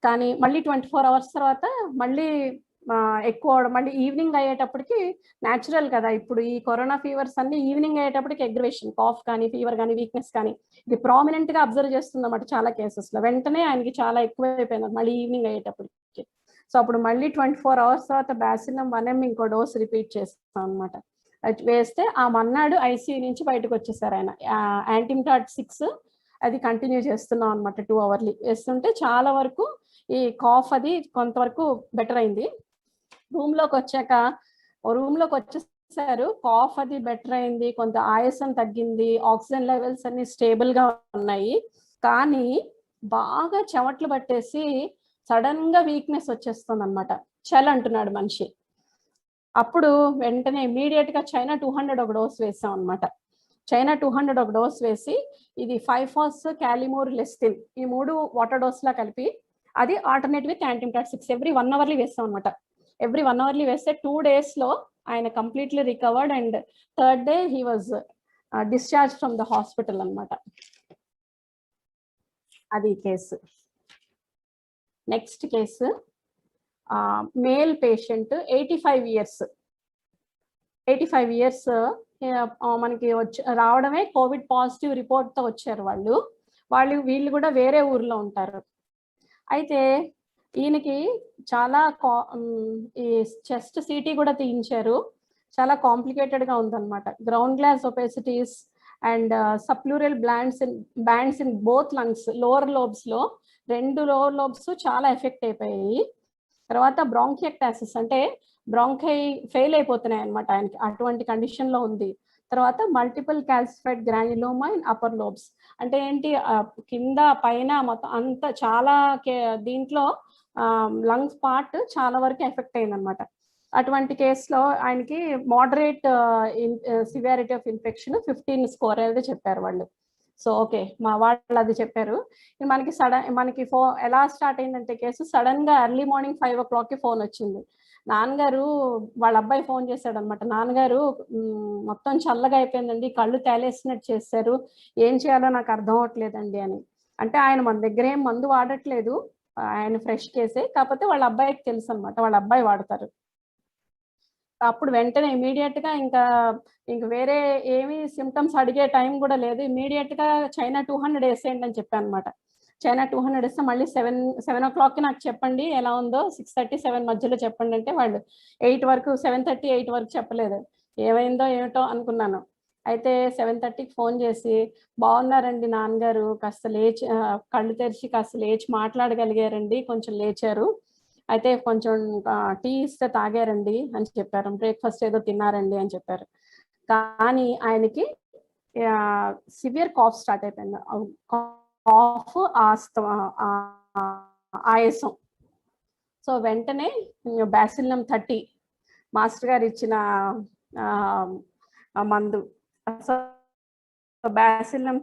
S2: కానీ మళ్ళీ 24 hours తర్వాత మళ్ళీ ఎక్కువ అవడం, మళ్ళీ ఈవినింగ్ అయ్యేటప్పటికి న్యాచురల్ కదా, ఇప్పుడు ఈ కరోనా ఫీవర్స్ అన్ని ఈవినింగ్ అయ్యేటప్పటికి అగ్రివేషన్, కాఫ్ కానీ ఫీవర్ కానీ వీక్నెస్ కానీ ఇది ప్రామినెంట్ గా అబ్జర్వ్ చేస్తుందన్నమాట చాలా కేసెస్ లో. వెంటనే ఆయనకి చాలా ఎక్కువైపోయింది మళ్ళీ ఈవినింగ్ అయ్యేటప్పటికి. సో అప్పుడు మళ్ళీ 24 hours తర్వాత బాసిల్లం 1M ఇంకో డోస్ రిపీట్ చేస్తాం అనమాట. వేస్తే ఆ మన్నాడు ఐసీయూ నుంచి బయటకు వచ్చేసారు ఆయన. యాంటీమ్టాట్ 6 అది కంటిన్యూ చేస్తున్నాం అనమాట 2 hourly వేస్తుంటే చాలా వరకు ఈ కాఫ్ అది కొంతవరకు బెటర్ అయింది. రూమ్ లోకి వచ్చేసారు, కాఫ్ అది బెటర్ అయింది, కొంత ఆయాసం తగ్గింది, ఆక్సిజన్ లెవెల్స్ అన్ని స్టేబుల్ గా ఉన్నాయి. కానీ బాగా చెమట్లు పట్టేసి సడన్ గా వీక్నెస్ వచ్చేస్తుంది అనమాట, చల్ అంటున్నాడు మనిషి. అప్పుడు వెంటనే ఇమీడియట్ గా చైనా 200 ఒక డోస్ వేసాం అనమాట. చైనా 200 ఒక డోస్ వేసి ఇది 5-FOS క్యాలిమోర్ లెస్టిన్ ఈ 3 వాటర్ డోస్ లా కలిపి అది alternate with antim tart 6 every 1 hourly వేస్తాం అనమాట. ఎవ్రీ 1 hourly వేస్తే 2 days లో ఆయన completely recovered and third day he was discharge from the hospital అనమాట. అది case. Next case male patient 85 years మనకి రావడమే కోవిడ్ పాజిటివ్ రిపోర్ట్ తో వచ్చారు వీళ్ళు కూడా వేరే ఊర్లో ఉంటారు. అయితే ఈయనకి చాలా ఈ చెస్ట్ సిటీ కూడా తీయించారు, చాలా కాంప్లికేటెడ్ గా ఉందన్నమాట. Ground glass opacities and subpleural bands in both lungs, lower lobes లో 2 లోవర్ లోబ్స్ చాలా ఎఫెక్ట్ అయిపోయాయి. తర్వాత బ్రాంకియక్టాసిస్ అంటే బ్రాంకై ఫెయిల్ అయిపోతున్నాయి అనమాట ఆయనకి, అటువంటి కండిషన్ లో ఉంది. తర్వాత multiple calcified granuloma in upper lobes అంటే ఏంటి, కింద పైన మొత్తం అంత చాలా దీంట్లో లంగ్స్ పార్ట్ చాలా వరకు ఎఫెక్ట్ అయింది అనమాట. అటువంటి కేసులో ఆయనకి moderate severity of infection 15 score అనేది చెప్పారు వాళ్ళు. సో ఓకే, మా వాళ్ళు అది చెప్పారు. మనకి ఎలా స్టార్ట్ అయిందంటే కేసు సడన్ గా ఎర్లీ మార్నింగ్ 5 o'clock ఫోన్ వచ్చింది. నాన్నగారు వాళ్ళ అబ్బాయి ఫోన్ చేశాడు అనమాట, నాన్నగారు మొత్తం చల్లగా అయిపోయిందండి, కళ్ళు తేలేసినట్టు చేశారు, ఏం చేయాలో నాకు అర్థం అవ్వట్లేదండి అని. అంటే ఆయన మన దగ్గర ఏం మందు వాడట్లేదు, ఆయన ఫ్రెష్ కేసే, కాకపోతే వాళ్ళ అబ్బాయికి తెలుసు అనమాట, వాళ్ళ అబ్బాయి వాడతారు. అప్పుడు వెంటనే ఇమీడియట్ గా ఇంకా వేరే ఏమి సిమ్టమ్స్ అడిగే టైం కూడా లేదు, ఇమీడియట్ గా చైనా 200 వేసేయండి అని చెప్పాను అనమాట. చైనా 200 వేస్తే మళ్ళీ 7 o'clock నాకు చెప్పండి ఎలా ఉందో, 6:30-7 మధ్యలో చెప్పండి అంటే వాళ్ళు 8 వరకు 7:30-8 వరకు చెప్పలేదు. ఏమైందో ఏమిటో అనుకున్నాను. అయితే 7:30కి ఫోన్ చేసి బాగున్నారండి నాన్నగారు, కాస్త లేచి కళ్ళు తెరిచి కాస్త లేచి మాట్లాడగలిగారండి, కొంచెం లేచారు, అయితే కొంచెం టీ ఇస్తే తాగారండి అని చెప్పారు, బ్రేక్ఫాస్ట్ ఏదో తిన్నారండి అని చెప్పారు. కానీ ఆయనకి సివియర్ కాఫ్ స్టార్ట్ అయిపోయింది, కాఫ్ ఆయాసం. సో వెంటనే బాసిల్లం 30 మాస్టర్ గారు ఇచ్చిన మందు, బాసిల్లం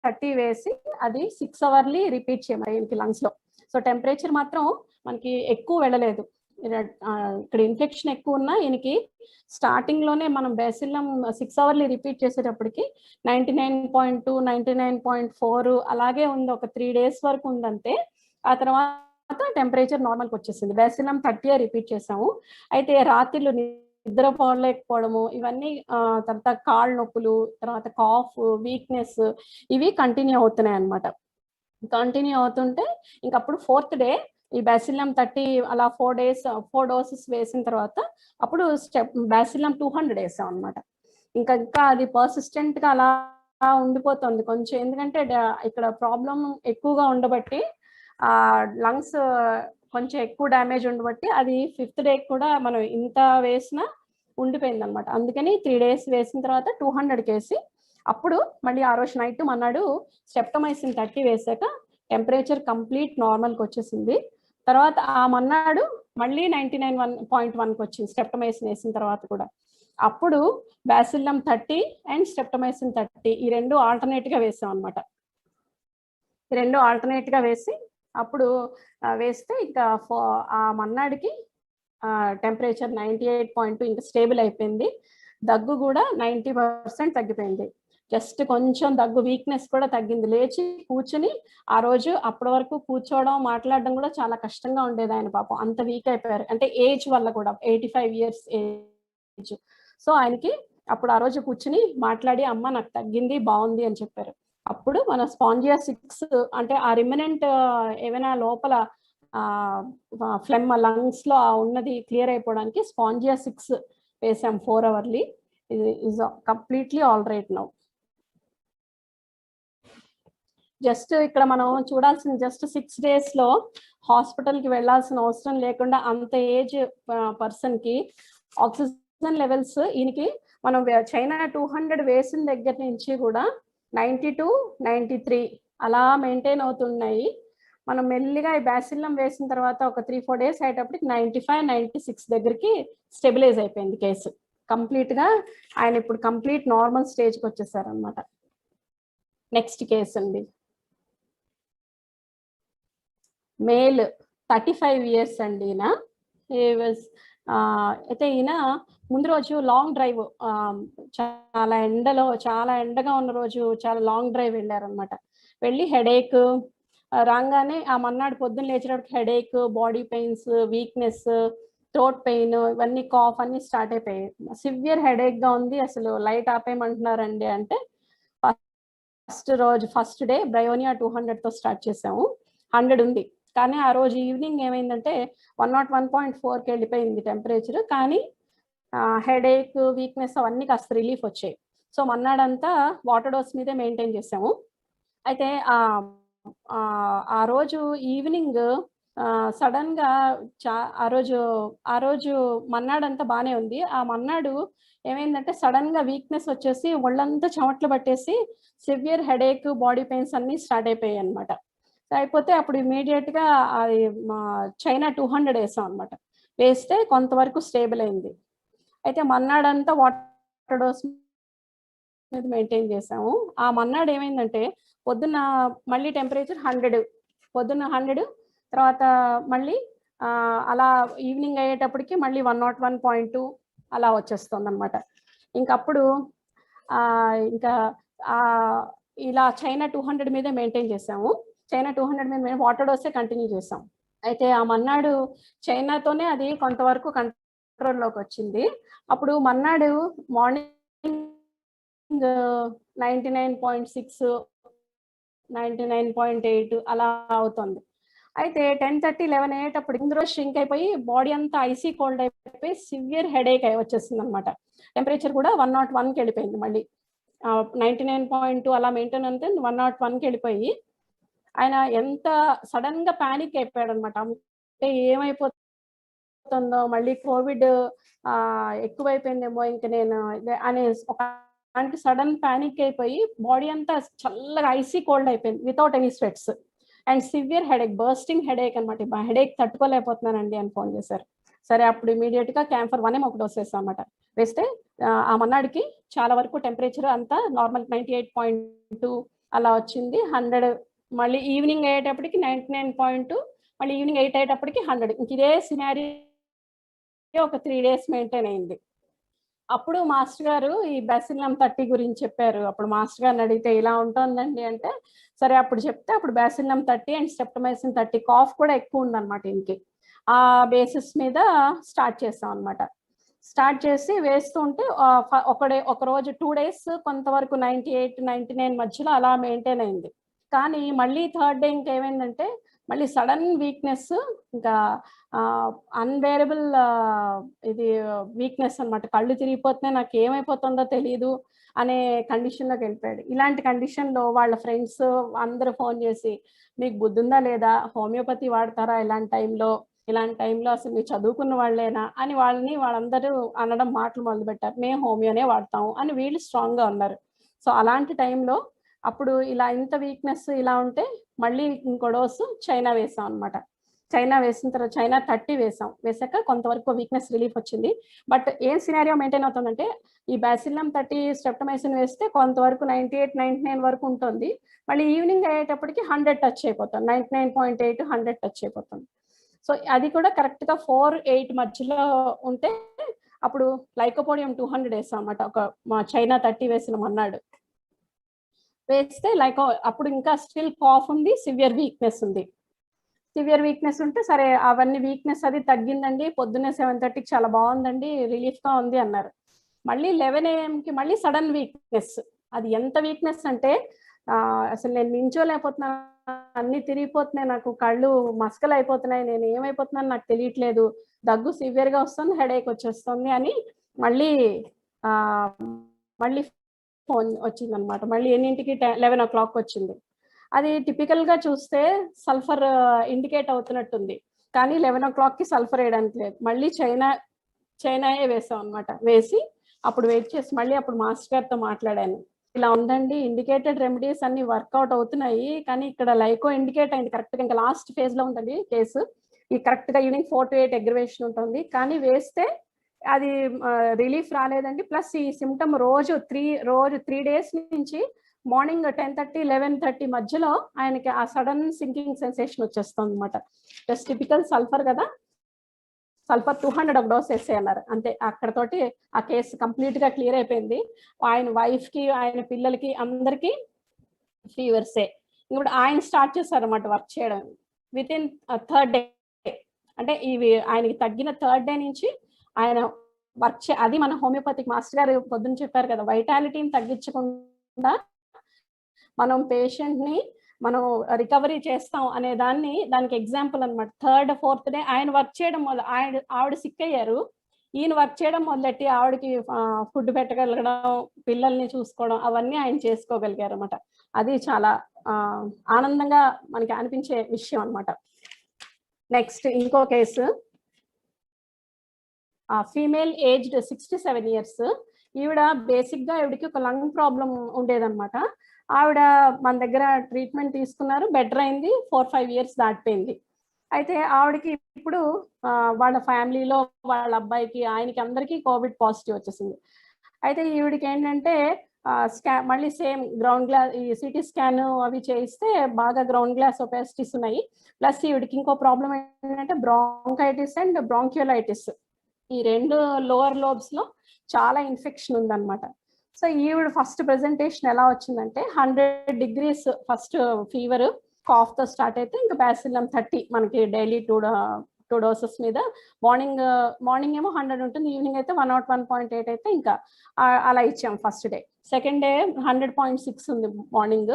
S2: 30 వేసి అది 6 hourly రిపీట్ చేయమని లంగ్స్ లో. సో టెంపరేచర్ మాత్రం మనకి ఎక్కువ వెళ్ళలేదు, ఇక్కడ ఇన్ఫెక్షన్ ఎక్కువ ఉన్నా ఈయనకి స్టార్టింగ్ లోనే మనం బేసిల్లం 6 అవర్లీ రిపీట్ చేసేటప్పటికి 99.2 99.4 అలాగే ఉంది. ఒక 3 days వరకు ఉందంటే ఆ తర్వాత టెంపరేచర్ నార్మల్కి వచ్చేసింది. బేసిల్లం 30 రిపీట్ చేసాము. అయితే రాత్రిళ్ళు నిద్రపోలేకపోవడము ఇవన్నీ, తర్వాత కాళ్ళు నొప్పులు, తర్వాత కాఫ్, వీక్నెస్ ఇవి కంటిన్యూ అవుతున్నాయి అన్నమాట. కంటిన్యూ అవుతుంటే ఇంకప్పుడు 4th డే ఈ బ్యాసిల్లం 30 అలా 4 doses వేసిన తర్వాత అప్పుడు బ్యాసిల్లం 200 వేసాం అనమాట. ఇంకా అది పర్సిస్టెంట్ గా అలా ఉండిపోతుంది కొంచెం. ఎందుకంటే ఇక్కడ ప్రాబ్లం ఎక్కువగా ఉండబట్టి లంగ్స్ కొంచెం ఎక్కువ డ్యామేజ్ ఉండబట్టి అది 5th డే కూడా మనం ఇంత వేసినా ఉండిపోయింది అనమాట. అందుకని 3 days వేసిన తర్వాత 200 వేసి అప్పుడు మళ్ళీ ఆ రోజు నైట్ మన్నాడు స్ట్రెప్టమైసిన్ 30 వేసాక టెంపరేచర్ కంప్లీట్ నార్మల్కి వచ్చేసింది. తర్వాత ఆ మన్నాడు మళ్ళీ 99.1కి వచ్చింది స్ట్రెప్టమైసిన్ వేసిన తర్వాత కూడా. అప్పుడు బ్యాసిల్లం 30 అండ్ స్ట్రెప్టమైసిన్ 30 ఈ రెండు ఆల్టర్నేట్ గా వేసాం అనమాట. ఈ రెండు ఆల్టర్నేట్ గా వేసి అప్పుడు వేస్తే ఇంకా ఆ మన్నాడికి టెంపరేచర్ 98.2 ఇంకా స్టేబుల్ అయిపోయింది. దగ్గు కూడా 90% తగ్గిపోయింది. జస్ట్ కొంచెం దగ్గు వీక్నెస్ కూడా తగ్గింది. లేచి కూర్చుని ఆ రోజు అప్పటి వరకు కూర్చోవడం మాట్లాడడం కూడా చాలా కష్టంగా ఉండేది ఆయన పాపం. అంత వీక్ అయిపోయారు, అంటే ఏజ్ వల్ల కూడా 85 years ఏజ్. సో ఆయనకి అప్పుడు ఆ రోజు కూర్చుని మాట్లాడి అమ్మ నాకు తగ్గింది బాగుంది అని చెప్పారు. అప్పుడు మన స్పాంజియా 6 అంటే ఆ రిమినెంట్ ఏమైనా లోపల ఫ్లెమ్ లంగ్స్ లో ఉన్నది క్లియర్ అయిపోవడానికి స్పాంజియా 6 వేసాం 4 hourly. is completely all right now. Just ఇక్కడ మనం చూడాల్సిన జస్ట్ 6 days లో హాస్పిటల్ కి వెళ్లాల్సిన అవసరం లేకుండా అంత ఏజ్ పర్సన్ కి ఆక్సిజన్ లెవెల్స్ ఈయనకి మనం చైనా 200 వేసిన దగ్గర నుంచి కూడా 92, 93 అలా మెయింటైన్ అవుతున్నాయి. మనం మెల్లిగా ఈ బ్యాసిల్లం వేసిన తర్వాత ఒక 3-4 days అయ్యేటప్పటికి 95, 96 దగ్గరికి స్టెబిలైజ్ అయిపోయింది కేసు కంప్లీట్ గా. ఆయన ఇప్పుడు కంప్లీట్ నార్మల్ స్టేజ్కి వచ్చేసారు అనమాట. నెక్స్ట్ కేసు అండి, మేల్ 35 years అండి. ఈయన అయితే ఈయన ముందు రోజు లాంగ్ డ్రైవ్, చాలా ఎండగా ఉన్న రోజు చాలా లాంగ్ డ్రైవ్ వెళ్ళారనమాట. వెళ్ళి హెడేక్ రాగానే ఆ మన్నాడు పొద్దున్న లేచేటప్పటికి headache, body pains, weakness, throat pain, ఇవన్నీ కాఫ్ అన్ని స్టార్ట్ అయిపోయాయి. సివియర్ హెడేక్ గా ఉంది, అసలు లైట్ ఆపేయమంటున్నారండి అంటే ఫస్ట్ డే బ్రయోనియా 200తో స్టార్ట్ చేసాము. 100 ఉంది, కానీ ఆ రోజు ఈవినింగ్ ఏమైందంటే 101.4కి వెళ్ళిపోయింది టెంపరేచర్. కానీ హెడేక్, వీక్నెస్ అవన్నీ కాస్త రిలీఫ్ వచ్చాయి. సో మన్నాడంతా వాటర్ డోస్ మీదే మెయింటైన్ చేసాము. అయితే ఆ రోజు ఈవినింగ్ సడన్ గా ఆ రోజు మన్నాడంతా బానే ఉంది. ఆ మన్నాడు ఏమైందంటే సడన్ గా వీక్నెస్ వచ్చేసి ఒళ్ళంతా చెమట్లు పట్టేసి సివియర్ హెడేక్, బాడీ పెయిన్స్ అన్ని స్టార్ట్ అయిపోయాయి అనమాట. అయిపోతే అప్పుడు ఇమీడియట్ గా అది చైనా 200 వేసాం అనమాట. వేస్తే కొంతవరకు స్టేబుల్ అయింది. అయితే మన్నాడంతా వాటర్ డోస్ మీద మెయింటైన్ చేసాము. ఆ మన్నాడు ఏమైందంటే పొద్దున్న మళ్ళీ టెంపరేచర్ 100, పొద్దున్న 100, తర్వాత మళ్ళీ అలా ఈవినింగ్ అయ్యేటప్పటికి మళ్ళీ 101.2 అలా వచ్చేస్తుంది అనమాట. ఇంకప్పుడు ఇంకా ఇలా చైనా 200 మీదే మెయింటైన్ చేసాము. చైనా 200 మీద వాటర్ డోసే కంటిన్యూ చేసాం. అయితే ఆ మన్నాడు చైనాతోనే అది కొంతవరకు కంట్రోల్లోకి వచ్చింది. అప్పుడు మన్నాడు మార్నింగ్ 99.6, 99.8 అలా అవుతుంది. అయితే 10:30, 11 అయ్యేటప్పుడు ఇందులో ష్రింక్ అయిపోయి బాడీ అంతా ఐసీ కోల్డ్ అయిపోయి సివియర్ హెడేక్ వచ్చేసింది అనమాట. టెంపరేచర్ కూడా 101కి వెళ్ళిపోయింది. మళ్ళీ 99.2 అలా మెయింటైన్ అంటే 101కి వెళ్ళిపోయి ఆయన ఎంత సడన్ గా ప్యానిక్ అయిపోయాడు అనమాట. అంటే ఏమైపోతుందో, మళ్ళీ కోవిడ్ ఎక్కువైపోయిందేమో ఇంక నేను అనే ఒక సడన్ ప్యానిక్ అయిపోయి బాడీ అంతా చల్లగా ఐసీ కోల్డ్ అయిపోయింది without any స్వెట్స్ and severe headache, bursting headache అనమాట. హెడేక్ తట్టుకోలేకపోతున్నానండి అని ఫోన్ చేశారు. సరే అప్పుడు ఇమీడియట్ గా క్యాంఫర్ 1 ఒక డోస్ వేస్తాం అనమాట. వేస్తే ఆ మన్నాడికి చాలా వరకు టెంపరేచర్ అంతా నార్మల్ 98.2 అలా వచ్చింది. 100 మళ్ళీ ఈవినింగ్ అయ్యేటప్పటికి 99.2, మళ్ళీ ఈవినింగ్ 8 అయ్యేటప్పటికి 100. ఇంక ఇదే సినారీ ఒక 3 days మెయింటైన్ అయింది. అప్పుడు మాస్టర్ గారు ఈ బ్యాసిలం 30 గురించి చెప్పారు. అప్పుడు మాస్టర్ గారిని అడిగితే ఇలా ఉంటుందండి అంటే, సరే అప్పుడు చెప్తే అప్పుడు బ్యాసిలం 30 అండ్ స్ట్రెప్టమైసిన్ 30 కాఫ్ కూడా ఎక్కువ ఉందన్నమాట ఈయనకి. ఆ బేసిస్ మీద స్టార్ట్ చేసాం అనమాట. స్టార్ట్ చేసి వేస్తూ ఉంటే ఒక రోజు 2 days కొంతవరకు 98, 99 మధ్యలో అలా మెయింటైన్ అయింది. కానీ మళ్ళీ థర్డ్ డే ఇంకేమైందంటే మళ్ళీ సడన్ వీక్నెస్, ఇంకా అన్బేరబుల్ ఇది వీక్నెస్ అనమాట. కళ్ళు తిరిగిపోతున్నాయి, నాకు ఏమైపోతుందో తెలియదు అనే కండిషన్లోకి వెళ్ళిపోయాడు. ఇలాంటి కండిషన్లో వాళ్ళ ఫ్రెండ్స్ అందరూ ఫోన్ చేసి, మీకు బుద్ధి ఉందా లేదా, హోమియోపతి వాడతారా ఇలాంటి టైంలో అసలు మీరు చదువుకున్న వాళ్ళేనా అని వాళ్ళందరూ అనడం, మాటలు మొదలుపెట్టారు. మేము హోమియోనే వాడతాము అని వీళ్ళు స్ట్రాంగ్గా ఉన్నారు. సో అలాంటి టైంలో అప్పుడు ఇలా ఇంత వీక్నెస్ ఇలా ఉంటే మళ్ళీ ఇంకో డోసు చైనా వేసాం అనమాట. చైనా వేసిన తర్వాత చైనా 30 వేసాక కొంతవరకు వీక్నెస్ రిలీఫ్ వచ్చింది. బట్ ఏం సినారియో మెయింటైన్ అవుతుందంటే ఈ బ్యాసిలం 30 స్ట్రెప్టమైసిన్ వేస్తే కొంతవరకు 98, 99 వరకు ఉంటుంది. మళ్ళీ ఈవినింగ్ అయ్యేటప్పటికి 100 టచ్ అయిపోతుంది, 99.8, 100 టచ్ అయిపోతుంది. సో అది కూడా కరెక్ట్గా 4-8 మధ్యలో ఉంటే అప్పుడు లైకోపోడియం 200 వేసాం అన్నమాట. మా చైనా 30 వేసిన మన్నాడు వేస్తే అప్పుడు ఇంకా స్టిల్ కాఫ్ ఉంది, సివియర్ వీక్నెస్ ఉంటే సరే అవన్నీ వీక్నెస్ అది తగ్గిందండి, పొద్దున్నే 7:30కి చాలా బాగుందండి, రిలీఫ్గా ఉంది అన్నారు. మళ్ళీ 11 AM మళ్ళీ సడన్ వీక్నెస్. అది ఎంత వీక్నెస్ అంటే అసలు నేను నించోలేకపోతున్నాను, అన్ని తిరిగిపోతున్నాయి, నాకు కళ్ళు మస్కలు అయిపోతున్నాయి, నేను ఏమైపోతున్నాను నాకు తెలియట్లేదు, దగ్గు సివియర్గా వస్తుంది, హెడేక్ వచ్చేస్తుంది అని మళ్ళీ ఫోన్ వచ్చిందనమాట. మళ్ళీ ఎన్నింటికి 11 o'clock వచ్చింది. అది టిపికల్గా చూస్తే సల్ఫర్ ఇండికేట్ అవుతున్నట్టుంది, కానీ 11 o'clockకి సల్ఫర్ వేయడానికి లేదు. మళ్ళీ చైనాయే వేసాం అనమాట. వేసి అప్పుడు వెయిట్ చేసి మళ్ళీ అప్పుడు మాస్టర్ గారితో మాట్లాడాను, ఇలా ఉందండి, ఇండికేటెడ్ రెమెడీస్ అన్ని వర్కౌట్ అవుతున్నాయి, కానీ ఇక్కడ లైకో ఇండికేట్ అయింది కరెక్ట్గా, ఇంకా లాస్ట్ ఫేజ్లో ఉంటుంది కేసు. ఈ కరెక్ట్గా ఈవినింగ్ 4 to 8 అగ్రివేషన్ ఉంటుంది, కానీ వేస్తే అది రిలీఫ్ రాలేదండి. ప్లస్ ఈ సిమ్టమ్ రోజు 3 days నుంచి మార్నింగ్ 10:30, 11:30 మధ్యలో ఆయనకి ఆ సడన్ సింకింగ్ సెన్సేషన్ వచ్చేస్తుంది అనమాట. జస్ట్ టిపికల్ సల్ఫర్ కదా, సల్ఫర్ 200 ఒక డోస్ వేసే అన్నారు అంతే. అక్కడతోటి ఆ కేసు కంప్లీట్గా క్లియర్ అయిపోయింది. ఆయన వైఫ్కి, ఆయన పిల్లలకి అందరికీ ఫీవర్సే. ఇప్పుడు ఆయన స్టార్ట్ చేశారన్నమాట వర్క్ చేయడం వితిన్ 3rd day. అంటే ఇవి ఆయనకి తగ్గిన 3rd day నుంచి ఆయన వర్క్ అది మన హోమియోపతిక్ మాస్టర్ గారు పొద్దున్న చెప్పారు కదా, వైటాలిటీని తగ్గించకుండా మనం పేషెంట్ని మనం రికవరీ చేస్తాం అనే దానికి ఎగ్జాంపుల్ అనమాట. 3rd, 4th day ఆయన వర్క్ చేయడం ఆవిడ సిక్ అయ్యారు, ఈయన వర్క్ చేయడం మొదలెట్టి ఆవిడకి ఫుడ్ పెట్టగలగడం, పిల్లల్ని చూసుకోవడం అవన్నీ ఆయన చేసుకోగలిగారు అనమాట. అది చాలా ఆనందంగా మనకి అనిపించే విషయం అనమాట. నెక్స్ట్ ఇంకో కేసు, ఫీమేల్ ఏజ్డ్ 67 years. ఈవిడ బేసిక్గా ఈవిడికి ఒక లంగ్ ప్రాబ్లం ఉండేదన్నమాట. ఆవిడ మన దగ్గర ట్రీట్మెంట్ తీసుకున్నారు, బెటర్ అయింది, 4-5 years దాటిపోయింది. అయితే ఆవిడకి ఇప్పుడు వాళ్ళ ఫ్యామిలీలో వాళ్ళ అబ్బాయికి, ఆయనకి అందరికీ కోవిడ్ పాజిటివ్ వచ్చేసింది. అయితే ఈవిడికి ఏంటంటే మళ్ళీ సేమ్ గ్రౌండ్ గ్లాస్ ఈ సిటీ స్కాన్ అవి చేయిస్తే బాగా గ్రౌండ్ గ్లాస్ ఒపాసిటీస్ ఉన్నాయి. ప్లస్ ఈవిడికి ఇంకో ప్రాబ్లం ఏంటంటే బ్రాంకైటిస్ అండ్ బ్రాంక్యులైటిస్, ఈ 2 లోవర్ లోబ్స్లో చాలా ఇన్ఫెక్షన్ ఉందన్నమాట. సో ఈవిడ ఫస్ట్ ప్రెజెంటేషన్ ఎలా వచ్చిందంటే 100 degrees ఫస్ట్ ఫీవర్, కాఫ్తో స్టార్ట్ అయితే ఇంకా బ్యాసిలం 30 మనకి డైలీ 2 doses మీద మార్నింగ్ ఏమో 100 ఉంటుంది, ఈవినింగ్ అయితే 101.8 అయితే ఇంకా అలా ఇచ్చాం ఫస్ట్ డే. సెకండ్ డే 100.6 ఉంది మార్నింగ్.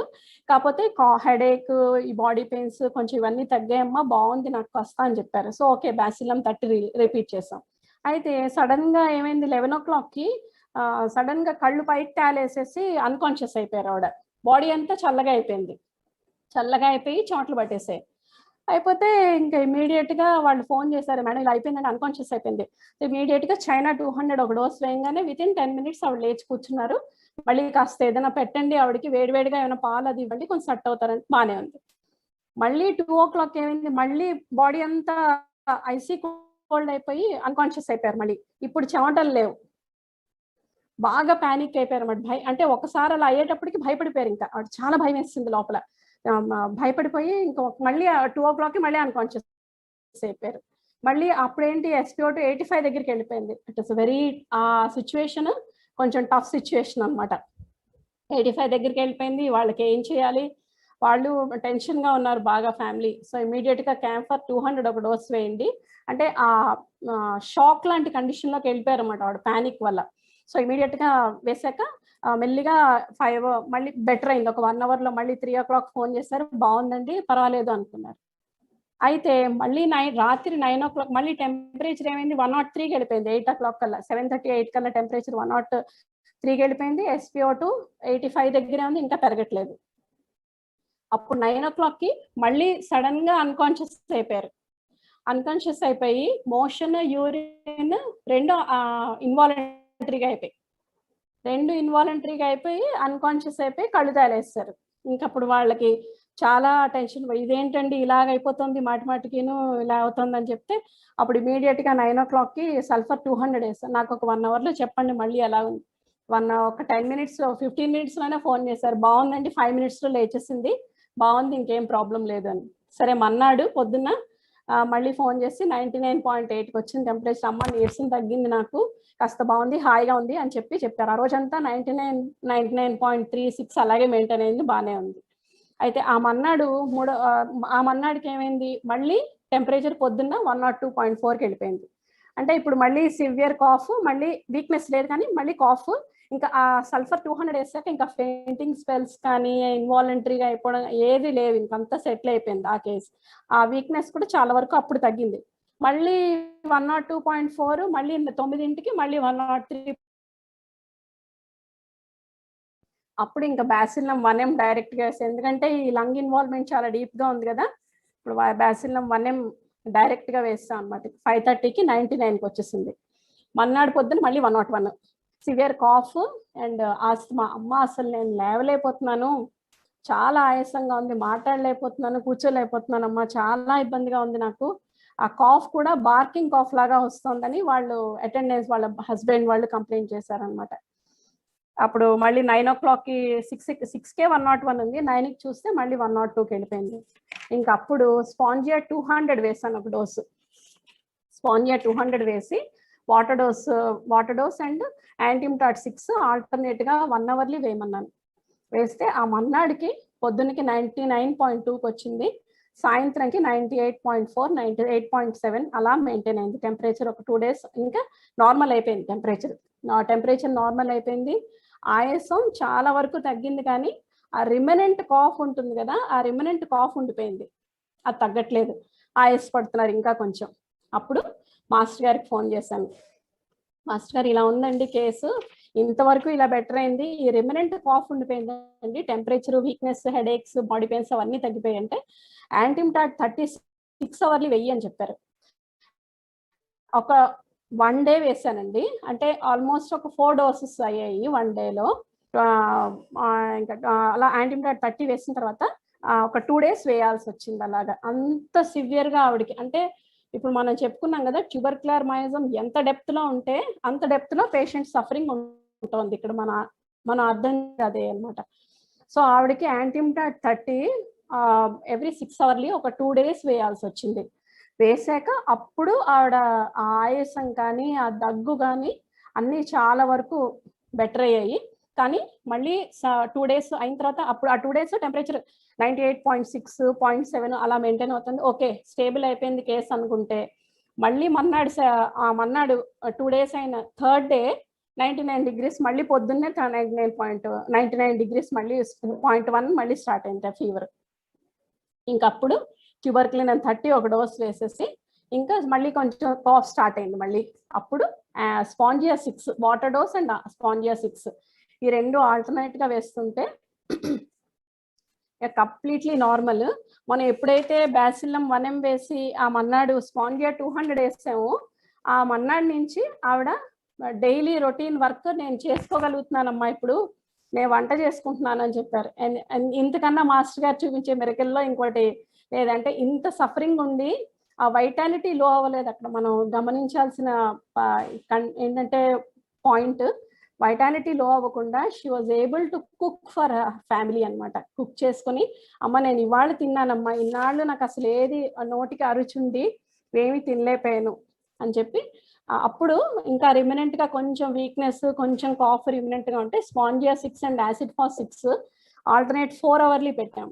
S2: కాకపోతే హెడేక్, ఈ బాడీ పెయిన్స్ కొంచెం ఇవన్నీ తగ్గాయమ్మా, బాగుంది, నాకు వస్తా అని చెప్పారు. సో ఓకే బ్యాసిలం 30 రిపీట్ చేసాం. అయితే సడన్గా ఏమైంది, 11 o'clockకి సడన్గా కళ్ళు పైకి తాలేసేసి అన్కాన్షియస్ అయిపోయారు ఆవిడ. బాడీ అంతా చల్లగా అయిపోయి చెమటలు పట్టేసాయి. అయిపోతే ఇంకా ఇమీడియట్గా వాళ్ళు ఫోన్ చేశారు, మేడం ఇలా అయిపోయిందని, అన్కాన్షియస్ అయిపోయింది. ఇమీడియట్గా చైనా 200 ఒక డోస్ వేయగానే వితిన్ 10 minutes ఆవిడ లేచి కూర్చున్నారు. మళ్ళీ కాస్త ఏదైనా పెట్టండి ఆవిడకి, వేడివేడిగా ఏమైనా పాలు అది ఇవ్వండి, కొంచెం సెట్ అవుతారని బాగానే ఉంది. మళ్ళీ 2 o'clock ఏమైంది, మళ్ళీ బాడీ అంతా ఐసీ కోల్డ్ అయిపోయి అన్కాన్షియస్ అయిపోయారు. మళ్ళీ ఇప్పుడు చెమటలు లేవు, బాగా ప్యానిక్ అయిపోయారు అన్నమాట. అంటే ఒకసారి అలా అయ్యేటప్పటికి భయపడిపోయారు, ఇంకా చాలా భయం వేస్తుంది లోపల, భయపడిపోయి ఇంకా మళ్ళీ 2 o'clockకి మళ్ళీ అన్కాన్షియస్ అయిపోయారు. మళ్ళీ అప్పుడేంటి SpO2 85 దగ్గరికి వెళ్ళిపోయింది. ఇట్ ఇస్ వెరీ ఆ సిచ్యువేషన్ కొంచెం టఫ్ సిచ్యువేషన్ అనమాట. 85 దగ్గరికి వెళ్ళిపోయింది. వాళ్ళకి ఏం చేయాలి, వాళ్ళు టెన్షన్గా ఉన్నారు బాగా ఫ్యామిలీ. సో ఇమీడియట్గా క్యాంఫర్ 200 ఒక డోస్ వేయండి అంటే ఆ షాక్ లాంటి కండిషన్లోకి వెళ్ళిపోయారు అనమాట వాడు ప్యానిక్ వల్ల. సో ఇమీడియట్గా వేసాక మెల్లిగా 5 మళ్ళీ బెటర్ అయింది. ఒక 1 అవర్లో మళ్ళీ 3 o'clock ఫోన్ చేశారు, బాగుందండి పర్వాలేదు అనుకున్నారు. అయితే మళ్ళీ రాత్రి 9 o'clock మళ్ళీ టెంపరేచర్ ఏమైంది 103కి వెళ్ళిపోయింది. 8 o'clock కల్లా 7:30 8 కల్లా టెంపరేచర్ 103కి వెళ్ళిపోయింది. SpO2 85 దగ్గరే ఉంది, ఇంకా పెరగట్లేదు. అప్పుడు 9 o'clockకి మళ్ళీ సడన్ గా అన్కాన్షియస్ అయిపోయారు. అన్కాన్షియస్ అయిపోయి మోషన్ యూరిన్ రెండు ఇన్వాలంటరీగా అయిపోయి అన్కాన్షియస్ అయిపోయి కళ్ళు తాళేస్తారు. ఇంకప్పుడు వాళ్ళకి చాలా టెన్షన్, ఇదేంటండి ఇలాగ అయిపోతుంది మాటిమాటికిను ఇలా అవుతుంది అని చెప్తే అప్పుడు ఇమీడియట్గా 9 o'clockకి సల్ఫర్ 200 వేస్తారు. నాకు ఒక 1 అవర్లో చెప్పండి మళ్ళీ ఎలా ఉంది. ఒక 10 minutes 15 minutesలోనే ఫోన్ చేశారు, బాగుందండి 5 minutesలో లేచేసింది, బాగుంది ఇంకేం ప్రాబ్లం లేదు అని. సరే మన్నాడు పొద్దున్న మళ్ళీ ఫోన్ చేసి 99.8కి వచ్చింది టెంపరేచర్. అమ్మ నీరసం తగ్గింది, నాకు కాస్త బాగుంది హాయిగా ఉంది అని చెప్పారు. ఆ రోజంతా 99.36 అలాగే మెయింటైన్ అయింది, బాగానే ఉంది. అయితే ఆ మన్నాడికి ఏమైంది, మళ్ళీ టెంపరేచర్ పొద్దున్న 102.4కి వెళ్ళిపోయింది. అంటే ఇప్పుడు మళ్ళీ సివియర్ కాఫ్, మళ్ళీ వీక్నెస్ లేదు కానీ మళ్ళీ కాఫ్, ఇంకా ఆ సల్ఫర్ 200 వేసాక ఇంకా ఫెయింటింగ్ స్పెల్స్ కానీ ఇన్వాలంటరీగా అయిపోవడం ఏది లేవు, ఇంకంతా సెటిల్ అయిపోయింది ఆ కేసు. ఆ వీక్నెస్ కూడా చాలా వరకు అప్పుడు తగ్గింది. మళ్ళీ 102.4 మళ్ళీ 9ంటికి మళ్ళీ 103. అప్పుడు ఇంకా బ్యాసిలం 1M డైరెక్ట్గా వేస్తాను, ఎందుకంటే ఈ లంగ్ ఇన్వాల్వ్మెంట్ చాలా డీప్గా ఉంది కదా. ఇప్పుడు బ్యాసిలం 1M డైరెక్ట్గా వేస్తాం అనమాట. 5:30కి 99కి వచ్చేసింది. మన్నాడు పొద్దున మళ్ళీ 101. Severe cough and asthma. అమ్మ అసలు నేను లేవలేకపోతున్నాను, చాలా ఆయాసంగా ఉంది, మాట్లాడలేకపోతున్నాను, కూర్చోలేకపోతున్నాను అమ్మ, చాలా ఇబ్బందిగా ఉంది నాకు. ఆ కాఫ్ కూడా బార్కింగ్ కాఫ్ లాగా వస్తుందని వాళ్ళు అటెండెన్స్ వాళ్ళ హస్బెండ్ వాళ్ళు కంప్లైంట్ చేశారనమాట. అప్పుడు మళ్ళీ 9 o'clockకి 6కే 101 ఉంది, 9కి చూస్తే మళ్ళీ 102కి వెళ్ళిపోయింది. ఇంకా అప్పుడు స్పాంజియా 200 వేసాను ఒక డోసు. స్పాంజియా 200 వేసి వాటర్ డోస్ అండ్ యాంటీమ్టాట్ 6 ఆల్టర్నేట్గా 1 అవర్లీ వేయమన్నాను. వేస్తే ఆ మన్నాడికి పొద్దున్నకి 99.2కి వచ్చింది, సాయంత్రంకి 98.4 98.7 అలా మెయింటైన్ అయింది టెంపరేచర్. ఒక 2 days ఇంకా నార్మల్ అయిపోయింది టెంపరేచర్ నార్మల్ అయిపోయింది. ఆయాసం చాలా వరకు తగ్గింది, కానీ ఆ రిమెనెంట్ కాఫ్ ఉంటుంది కదా, ఆ రిమెనెంట్ కాఫ్ ఉండిపోయింది, అది తగ్గట్లేదు, ఆయాస పడుతున్నారు ఇంకా కొంచెం. అప్పుడు మాస్టర్ గారికి ఫోన్ చేశాను, మాస్టర్ గారు ఇలా ఉందండి కేసు, ఇంతవరకు ఇలా బెటర్ అయింది, ఈ రిమెనెంట్ కాఫ్ ఉండిపోయిందండి, temperature, weakness, headaches, body pains అవన్నీ తగ్గిపోయాయి అంటే యాంటీమ్టాట్ 36 అవర్లీ వెయ్యి అని చెప్పారు. ఒక 1 day వేసానండి, అంటే ఆల్మోస్ట్ ఒక 4 doses అయ్యాయి 1 dayలో. ఇంకా అలా యాంటీమ్టాట్ 30 వేసిన తర్వాత ఒక 2 days వేయాల్సి వచ్చింది. అలాగా అంత సివియర్గా ఆవిడకి. అంటే ఇప్పుడు మనం చెప్పుకున్నాం కదా, ట్యూబర్క్యులర్ మయోజం ఎంత డెప్త్లో ఉంటే అంత డెప్త్లో పేషెంట్ సఫరింగ్ ఉంటుంది. ఇక్కడ మన అర్థం అదే అనమాట. సో ఆవిడకి యాంటీమ్టాట్ 30 ఎవ్రీ 6 hourly ఒక 2 days వేయాల్సి వచ్చింది. వేసాక అప్పుడు ఆవిడ ఆయాసం కానీ ఆ దగ్గు కానీ అన్నీ చాలా వరకు బెటర్ అయ్యాయి. కానీ మళ్ళీ 2 days అయిన తర్వాత అప్పుడు ఆ 2 days టెంపరేచర్ 98.6 0.7 అలా మెయింటైన్ అవుతుంది. ఓకే స్టేబుల్ అయిపోయింది కేసు అనుకుంటే మళ్ళీ మన్నాడు 2 days అయిన 3rd day 99 degrees మళ్ళీ పొద్దున్నే 99 degrees మళ్ళీ 0.1 మళ్ళీ స్టార్ట్ అయింది ఫీవర్. ఇంకప్పుడు ట్యూబర్క్యులిన్ 30 ఒక డోస్ వేసేసి ఇంకా మళ్ళీ కొంచెం కాఫ్ స్టార్ట్ అయింది మళ్ళీ. అప్పుడు స్పాంజియా 6 వాటర్ డోస్ అండ్ స్పాంజియా 6 ఈ రెండు ఆల్టర్నేట్గా వేస్తుంటే కంప్లీట్లీ నార్మల్. మనం ఎప్పుడైతే బ్యాసిలం 1M వేసి ఆ మన్నాడు స్పాంజియా 200 వేసామో ఆ మన్నాడు నుంచి ఆవిడ డైలీ రొటీన్ వర్క్ నేను చేసుకోగలుగుతున్నానమ్మా, ఇప్పుడు నేను వంట చేసుకుంటున్నాను అని చెప్పారు. ఇంతకన్నా మాస్టర్ గారు చూపించే మిరకల్లో ఇంకోటి లేదంటే, ఇంత సఫరింగ్ ఉండి ఆ వైటాలిటీ లో అవ్వలేదు. అక్కడ మనం గమనించాల్సిన ఏంటంటే పాయింట్, వైటాలిటీ లో అవ్వకుండా she was able to cook for family అనమాట. కుక్ చేసుకొని అమ్మ నేను ఇవాళ తిన్నానమ్మా, ఇన్నాళ్ళు నాకు అసలు ఏది నోటికి అరుచుండి ఏమి తినలేకపోయాను అని చెప్పి అప్పుడు ఇంకా రిమినెంట్ గా కొంచెం వీక్నెస్, కొంచెం కాఫ్ రిమినెంట్ గా ఉంటే స్పాంజియా 6 అండ్ యాసిడ్ ఫాస్ 6 ఆల్టర్నేట్ 4 అవర్లీ పెట్టాం.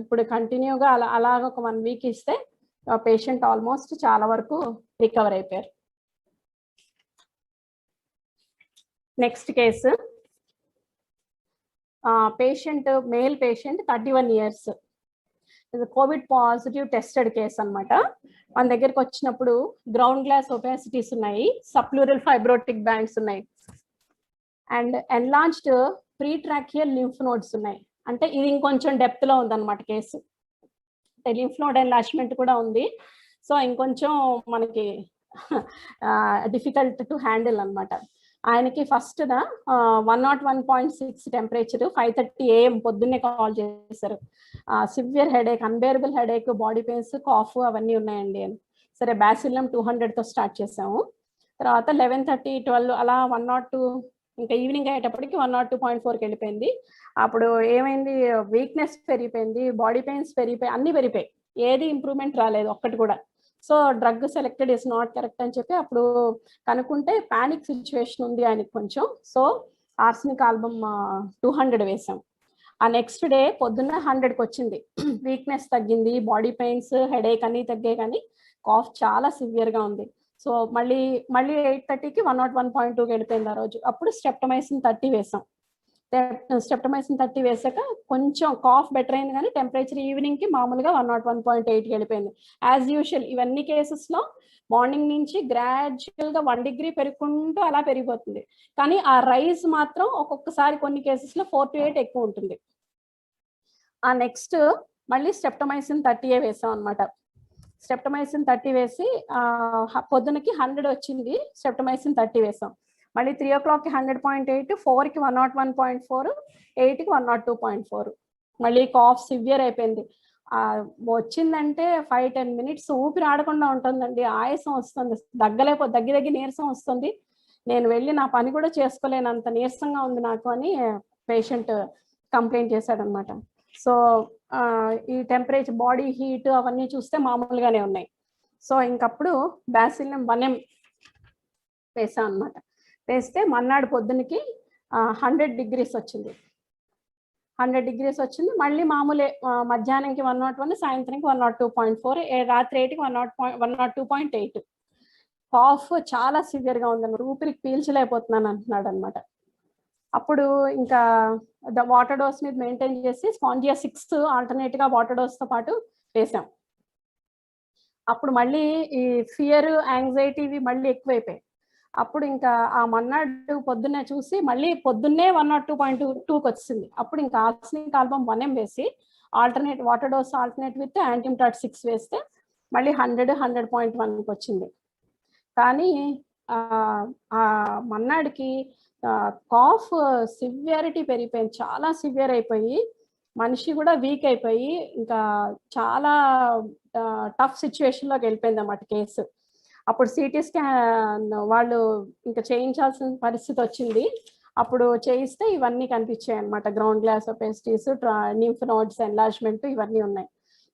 S2: ఇప్పుడు కంటిన్యూగా అలాగ ఒక 1 వీక్ ఇస్తే పేషెంట్ ఆల్మోస్ట్ చాలా వరకు రికవర్ అయిపోయారు. Next case, patient male patient 31 years, ఇది కోవిడ్ పాజిటివ్ టెస్టెడ్ కేసు అనమాట. మన దగ్గరికి వచ్చినప్పుడు గ్రౌండ్ గ్లాస్ ఒపాసిటీస్ ఉన్నాయి, సబ్ప్లూరల్ ఫైబ్రోటిక్ బ్యాండ్స్ ఉన్నాయి, అండ్ ఎన్లార్జ్డ్ ప్రీట్రాకియల్ లింఫ్ నోడ్స్ ఉన్నాయి. అంటే ఇది ఇంకొంచెం డెప్త్ లో ఉందన్నమాట కేసు. లింఫ్ నోడ్ ఎన్లార్జ్మెంట్ కూడా ఉంది. సో ఇంకొంచెం మనకి డిఫికల్ట్ టు హ్యాండిల్ అనమాట. ఆయనకి ఫస్ట్ 101.6 టెంపరేచర్, 5:30 AM పొద్దున్నే కాల్ చేశారు. Severe headache, unbearable headache, body pains, cough అవన్నీ ఉన్నాయండి అని. సరే బ్యాసిల్లం 200తో స్టార్ట్ చేసాము. తర్వాత 11:30, 12 అలా 102, ఇంకా ఈవినింగ్ అయ్యేటప్పటికి 102.4కి వెళ్ళిపోయింది. అప్పుడు ఏమైంది, వీక్నెస్ పెరిగిపోయింది, బాడీ పెయిన్స్ పెరిగిపోయి, అన్ని పెరిగిపోయి, ఏది ఇంప్రూవ్మెంట్ రాలేదు ఒక్కటి కూడా. So drug selected is not correct అని చెప్పి అప్పుడు కనుక్కుంటే పానిక్ సిచ్యువేషన్ ఉంది ఆయనకి కొంచెం. సో ఆర్సెనిక్ ఆల్బమ్ 200 వేసాం. ఆ నెక్స్ట్ డే పొద్దున్న 100కి వచ్చింది. వీక్నెస్ తగ్గింది, బాడీ పెయిన్స్, హెడేక్ అన్ని తగ్గాయి, కానీ కాఫ్ చాలా సివియర్గా ఉంది. సో మళ్ళీ 8:30కి 101.2కి వెళ్ళిపోయింది ఆ రోజు. అప్పుడు స్ట్రెప్టమైసిన్ 30 వేసాం. స్ట్రెప్టమైసిన్ 30 వేసాక కొంచెం కాఫ్ బెటర్ అయింది, కానీ టెంపరేచర్ ఈవినింగ్ కి మామూలుగా 101.8కి వెళ్ళిపోయింది. యాజ్ యూజువల్ ఇవన్నీ కేసెస్ లో మార్నింగ్ నుంచి గ్రాడ్యువల్ గా 1 డిగ్రీ పెరుగుకుంటూ అలా పెరిగిపోతుంది, కానీ ఆ రైజ్ మాత్రం ఒక్కొక్కసారి కొన్ని కేసెస్ లో 4 to 8 ఎక్కువ ఉంటుంది. ఆ నెక్స్ట్ మళ్ళీ స్ట్రెప్టమైసిన్ 30 వేసాం అనమాట. స్ట్రెప్టమైసిన్ 30 వేసి పొద్దునకి 100 వచ్చింది, స్ట్రెప్టమైసిన్ 30 వేసాం. మళ్ళీ 3 o'clockకి 100.8, 4కి 101.4, 8కి 102.4. మళ్ళీ కాఫ్ సివియర్ అయిపోయింది. వచ్చిందంటే 5-10 minutes ఊపిరి ఆడకుండా ఉంటుందండి, ఆయాసం వస్తుంది, దగ్గి నీరసం వస్తుంది, నేను వెళ్ళి నా పని కూడా చేసుకోలేనంత నీరసంగా ఉంది నాకు అని పేషెంట్ కంప్లైంట్ చేశాడనమాట. సో ఈ టెంపరేచర్, బాడీ హీట్ అవన్నీ చూస్తే మామూలుగానే ఉన్నాయి. సో ఇంకప్పుడు బ్యాసిల్లం 1M వేసాం అనమాట. వేస్తే మన్నాడు పొద్దునకి 100 degrees వచ్చింది. 100 degrees వచ్చింది. మళ్ళీ మామూలే, మధ్యాహ్నంకి 101, సాయంత్రంకి 102.4, రాత్రి 8కి 102.8. కాఫ్ చాలా సివియర్గా ఉందన్నమాట, ఊపిరికి పీల్చలేకపోతున్నాను అంటున్నాడు అనమాట. అప్పుడు ఇంకా వాటర్ డోస్ మీద మెయింటైన్ చేసి స్పాంజియా 6 ఆల్టర్నేట్ గా వాటర్ డోస్ తో పాటు వేసాం. అప్పుడు మళ్ళీ ఈ ఫియర్, యాంగ్జైటీ ఇవి మళ్ళీ ఎక్కువైపోయాయి. అప్పుడు ఇంకా ఆ మన్నాడు పొద్దున్నే చూసి మళ్ళీ పొద్దున్నే 102.2కి వచ్చింది. అప్పుడు ఇంకా ఆర్సెనిక్ ఆల్బమ్ 1M వేసి alternate water dose alternate with antim tart 6 వేస్తే మళ్ళీ 100.1కి వచ్చింది. కానీ మన్నాడికి కాఫ్ సివియారిటీ పెరిగిపోయింది, చాలా సివియర్ అయిపోయి మనిషి కూడా వీక్ అయిపోయి ఇంకా చాలా టఫ్ సిచ్యువేషన్లోకి వెళ్ళిపోయింది అన్నమాట కేసు. అప్పుడు సిటీ స్కాన్ వాళ్ళు ఇంకా చేయించాల్సిన పరిస్థితి వచ్చింది. అప్పుడు చేయిస్తే ఇవన్నీ కనిపించాయి అనమాట, ground glass opacities, lymph nodes enlargement ఇవన్నీ ఉన్నాయి.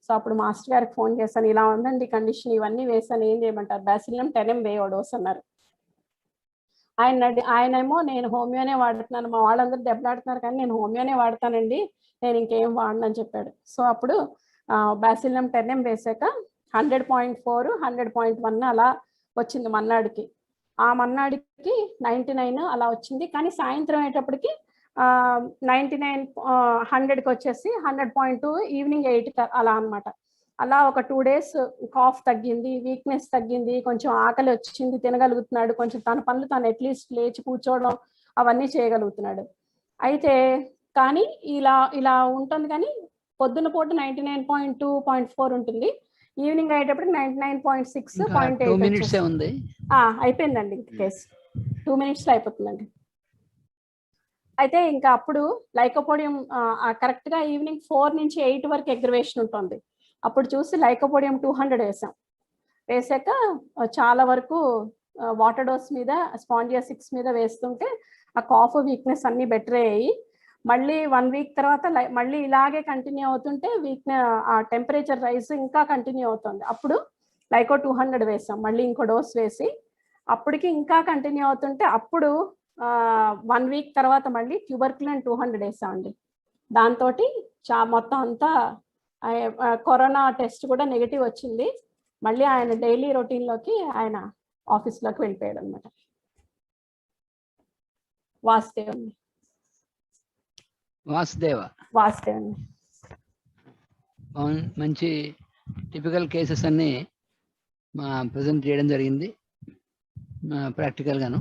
S2: సో అప్పుడు మాస్టర్ గారికి ఫోన్ చేశాను, ఇలా ఉందండి కండిషన్, ఇవన్నీ వేసాను, ఏం చేయమంటారు? బ్యాసిల్లం 10M వేయడోస్ అన్నారు. ఆయనేమో నేను హోమియోనే వాడుతున్నాను, మా వాళ్ళందరూ దెబ్బలాడుతున్నారు కానీ నేను హోమియోనే వాడతానండి, నేను ఇంకేం వాడను అని చెప్పాడు. సో అప్పుడు బ్యాసిల్లం 10M వేసాక 100.4, 100.1 అలా వచ్చింది మన్నాడికి. ఆ మన్నాడికి 99 అలా వచ్చింది. కానీ సాయంత్రం అయ్యేటప్పటికి 99, 100కి వచ్చేసి 100.2, ఈవినింగ్ 8 అలా అనమాట. అలా ఒక 2 days కాఫ్ తగ్గింది, వీక్నెస్ తగ్గింది, కొంచెం ఆకలి వచ్చింది, తినగలుగుతున్నాడు, కొంచెం తన పనులు తను అట్లీస్ట్ లేచి కూర్చోవడం అవన్నీ చేయగలుగుతున్నాడు. అయితే కానీ ఇలా ఉంటుంది, కానీ పొద్దున పూట 99.2.4 ఉంటుంది, ఈవినింగ్ అయ్యేటప్పటికి 99.6.8
S1: ఉంది.
S2: అయిపోయిందండి కేసు, 2 minutes అయిపోతుందండి. అయితే ఇంకా అప్పుడు లైకోపోడియం కరెక్ట్ గా ఈవినింగ్ 4 నుంచి 8 వరకు అగ్రివేషన్ ఉంటుంది. అప్పుడు చూసి లైకోపోడియం 200 వేసాం. వేసాక చాలా వరకు వాటర్ డోస్ మీద స్పాంజియా 6 మీద వేస్తుంటే ఆ కాఫ్ వీక్నెస్ అన్ని బెటర్ అయ్యాయి. మళ్ళీ 1 week తర్వాత మళ్ళీ ఇలాగే కంటిన్యూ అవుతుంటే ఆ టెంపరేచర్ రైజ్ ఇంకా కంటిన్యూ అవుతుంది. అప్పుడు లైకో 200 వేసాం, మళ్ళీ ఇంకో డోస్ వేసి అప్పటికి ఇంకా కంటిన్యూ అవుతుంటే అప్పుడు 1 వీక్ తర్వాత మళ్ళీ ట్యూబర్క్యులిన్ 200 వేసామండి. దాంతో మొత్తం అంతా కరోనా టెస్ట్ కూడా నెగిటివ్ వచ్చింది. మళ్ళీ ఆయన డైలీ రొటీన్లోకి ఆయన ఆఫీస్లోకి వెళ్ళిపోయాడు అనమాట. వాసుదేవండి.
S1: వాసుదేవ మంచి టిపికల్ కేసెస్ అన్ని ప్రజెంట్ చేయడం జరిగింది ప్రాక్టికల్ గాను.